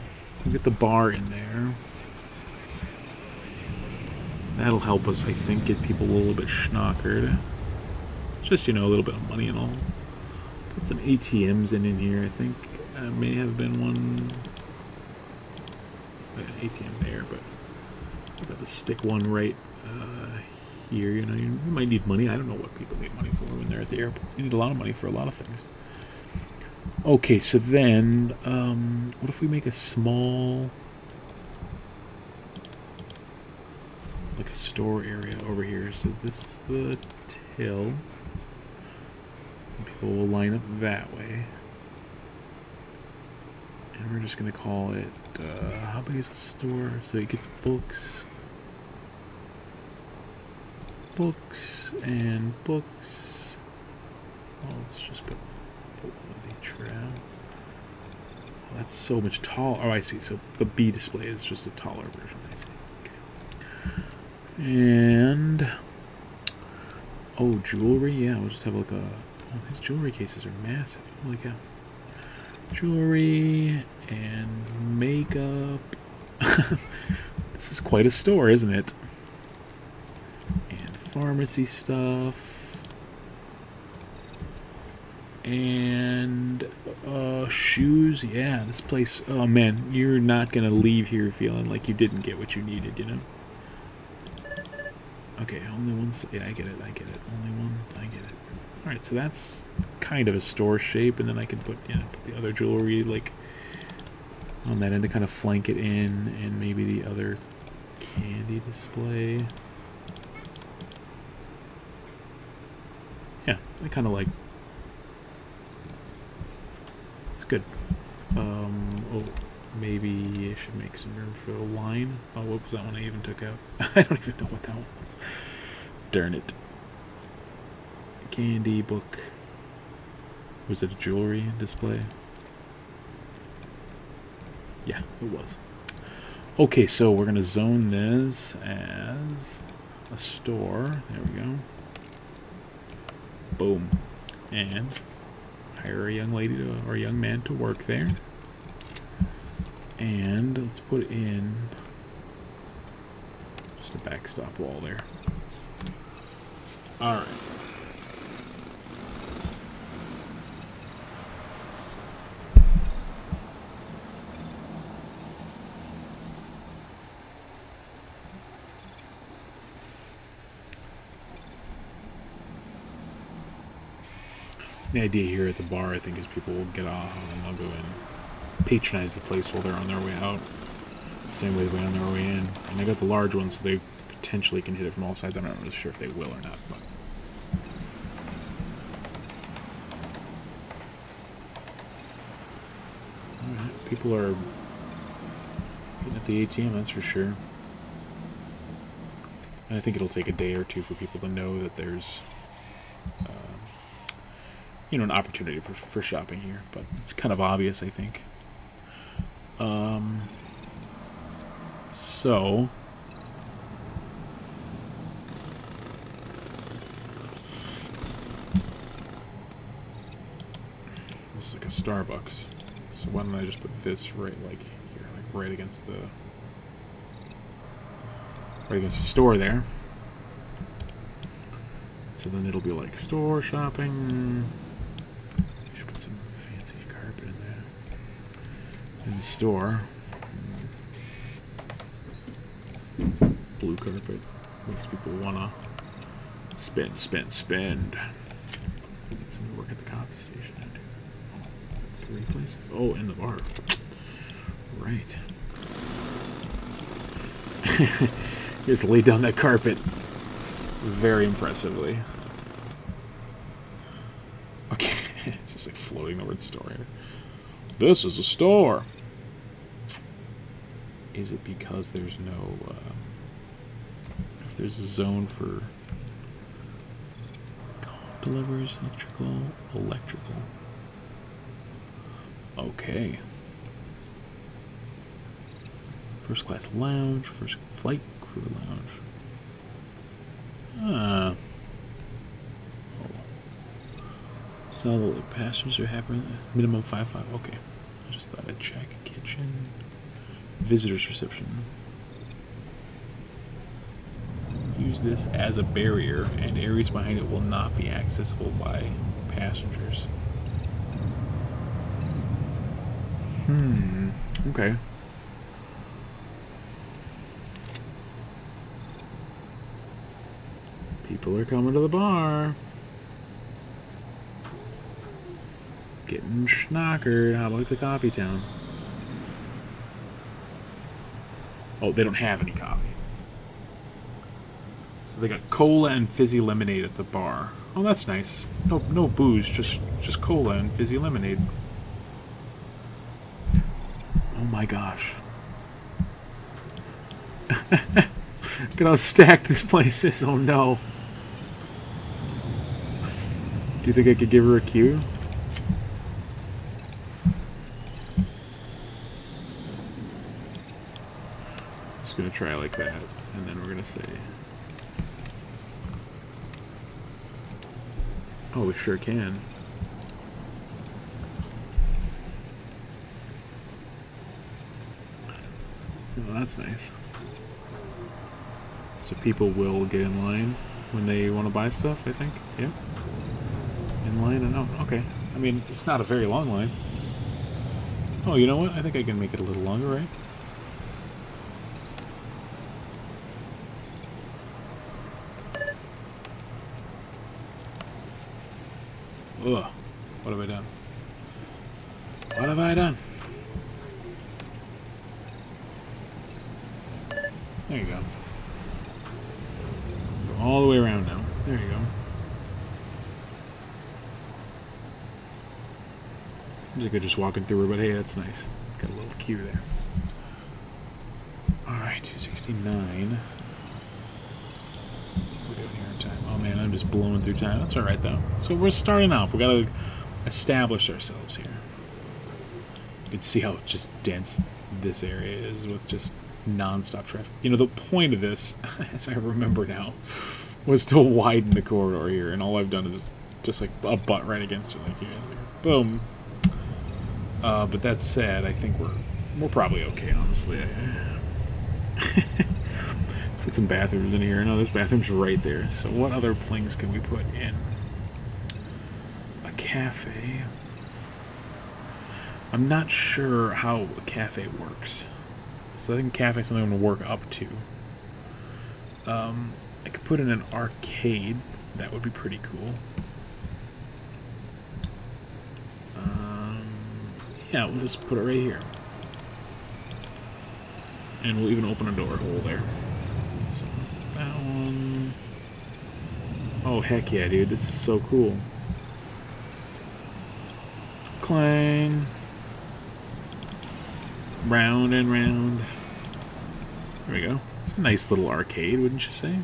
A: we'll get the bar in there. That'll help us, I think, get people a little bit schnockered. Just, you know, a little bit of money and all. Put some ATMs in here, I think. May have been one ATM there, but I've got to stick one right here. You know, you might need money. I don't know what people need money for when they're at the airport. You need a lot of money for a lot of things. Okay, so then, what if we make a small, like a store area over here? So this is the till. Some people will line up that way. And we're just going to call it, how big is the store? So it gets books. Books and books. Well, let's just put the trap. Oh, that's so much taller. Oh, I see. So the B display is just a taller version. I see. Okay. And, oh, jewelry. Yeah, we'll just have like a, oh, these jewelry cases are massive. Holy cow. Jewelry and makeup. This is quite a store, isn't it? And pharmacy stuff. And shoes. Yeah, this place. Oh man, you're not gonna leave here feeling like you didn't get what you needed, you know? Okay, only one. Yeah, I get it. I get it. Only one. I get it. All right, so that's kind of a store shape, and then I can put, you know, put the other jewelry like on that end to kind of flank it in, and maybe the other candy display. Yeah, I kind of like. It's good. Oh, maybe I should make some room for a line. Oh, what was that one I even took out? I don't even know what that one was. Darn it. Candy book. Was it a jewelry display? Yeah, it was. Okay, so we're gonna zone this as a store. There we go. Boom. And hire a young lady to, or a young man to work there. And let's put in just a backstop wall there. All right. The idea here at the bar, I think, is people will get off and they'll go and patronize the place while they're on their way out. Same way they're on their way in. And I got the large ones, so they potentially can hit it from all sides. I'm not really sure if they will or not, but. Alright, people are getting at the ATM, that's for sure. And I think it'll take a day or two for people to know that there's you know, an opportunity for shopping here, but it's kind of obvious, I think. So this is like a Starbucks. So why don't I just put this right like here, like right against the store there. So then it'll be like store shopping. I should put some fancy carpet in there. In the store. Blue carpet. Makes people wanna spend. Get some work at the coffee station. 3 places. Oh, and the bar. Right. Just laid down that carpet very impressively. Okay, it's just like floating over the store here. This is a store. Is it because there's no, if there's a zone for delivers electrical. Okay. First class lounge, first flight crew lounge. Oh. So the passengers are happy. Minimum 5-5. Okay. I just thought I'd check. Kitchen. Visitors reception. Use this as a barrier, and areas behind it will not be accessible by passengers. Okay. People are coming to the bar. Getting schnockered. How about the coffee town? Oh, they don't have any coffee. So they got cola and fizzy lemonade at the bar. Oh, that's nice. No booze, just cola and fizzy lemonade. Oh my gosh. Look at how stacked this place is. Oh no. Do you think I could give her a cue? Just gonna try like that, and then we're gonna say, oh, we sure can. Well, that's nice. So people will get in line when they want to buy stuff, I think. Yeah. In line and out. Okay. I mean, it's not a very long line. Oh, you know what? I think I can make it a little longer, right? Ugh. What have I done? What have I done? There you go. Go all the way around now. There you go. Seems like I'm just walking through her, but hey, that's nice. Got a little queue there. Alright, 269. We're doing here in time. Oh man, I'm just blowing through time. That's alright though. So we're starting off. We gotta establish ourselves here. You can see how just dense this area is with just non-stop traffic. You know, the point of this, as I remember now, was to widen the corridor here, and all I've done is just like a butt right against it, like you guys are. Boom. But that said, I think we're probably okay, honestly. Put some bathrooms in here. No, there's bathrooms right there. So what other things can we put in? A cafe. I'm not sure how a cafe works. So I think cafe is something I'm going to work up to. I could put in an arcade. That would be pretty cool. Yeah, we'll just put it right here. And we'll even open a door hole there. So that one. Oh, heck yeah, dude. This is so cool. Clang. Round and round. There we go. It's a nice little arcade, wouldn't you say? And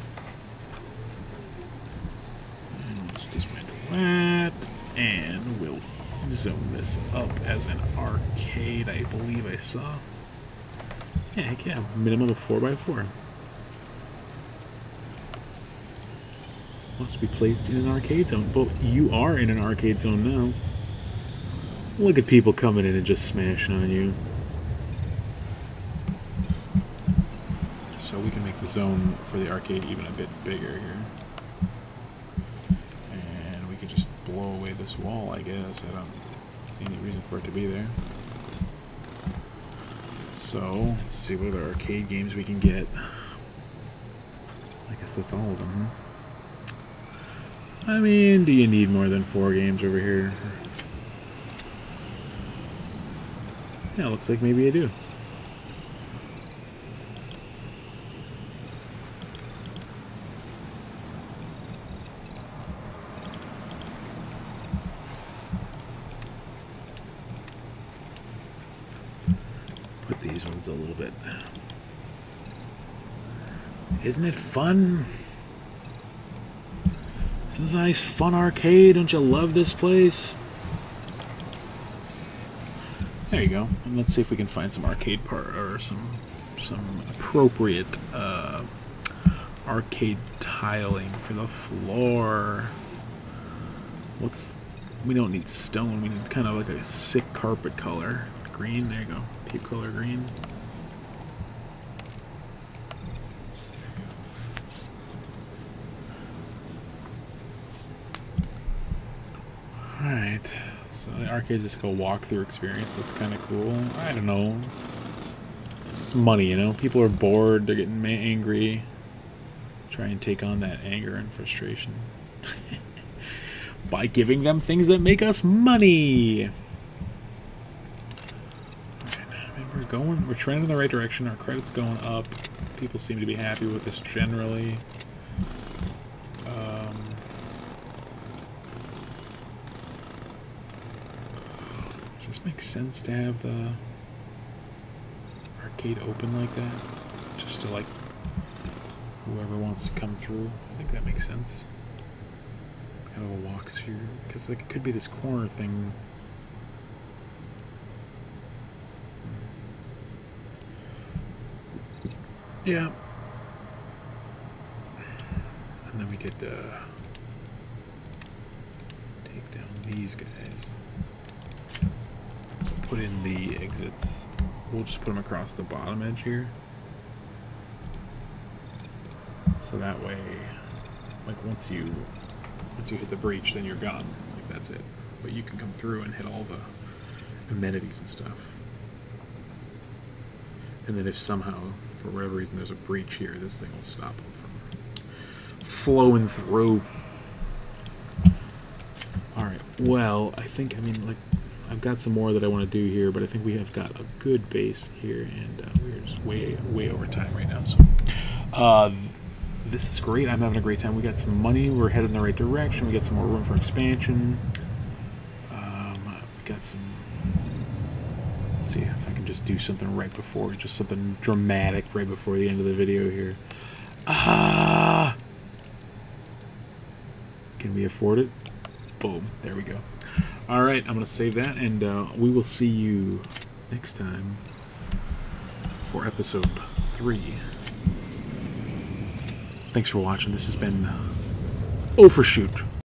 A: we'll just dismantle that. And we'll zone this up as an arcade, I believe I saw. Yeah, heck yeah, minimum of 4x4. Must be placed in an arcade zone. Well, you are in an arcade zone now. Look at people coming in and just smashing on you. So we can make the zone for the arcade even a bit bigger here. And we can just blow away this wall, I guess. I don't see any reason for it to be there. So, let's see what other arcade games we can get. I guess that's all of them, huh? I mean, do you need more than 4 games over here? Yeah, looks like maybe I do. Put these ones a little bit. Isn't it fun? This is a nice, fun arcade. Don't you love this place? There you go. And let's see if we can find some arcade part or some appropriate arcade tiling for the floor. We don't need stone. We need kind of like a sick carpet color. Green. There you go. Peep color green. Alright, so the arcade's just like a walkthrough experience. That's kind of cool. I don't know. It's money, you know? People are bored, they're getting angry. Try and take on that anger and frustration. By giving them things that make us money! Alright, we're trending in the right direction. Our credit's going up. People seem to be happy with this generally. Does this make sense to have the arcade open like that? Just to, like, whoever wants to come through? I think that makes sense. Kind of a walkthrough. Because, like, it could be this corner thing. Yeah. And then we could take down these guys. Put in the exits. We'll just put them across the bottom edge here. So that way, like once you hit the breach, then you're gone. Like that's it. But you can come through and hit all the amenities and stuff. And then if somehow, for whatever reason, there's a breach here, this thing will stop them from flowing through. Alright, well, I mean, like, I've got some more that I want to do here, but I think we have got a good base here, and we're just way over time right now. So, this is great. I'm having a great time. We got some money. We're headed in the right direction. We got some more room for expansion. We got some. Let's see if I can just do something right before, just something dramatic right before the end of the video here. Ah! Can we afford it? Boom. There we go. Alright, I'm going to save that, and we will see you next time for episode 3. Thanks for watching. This has been Overshoot.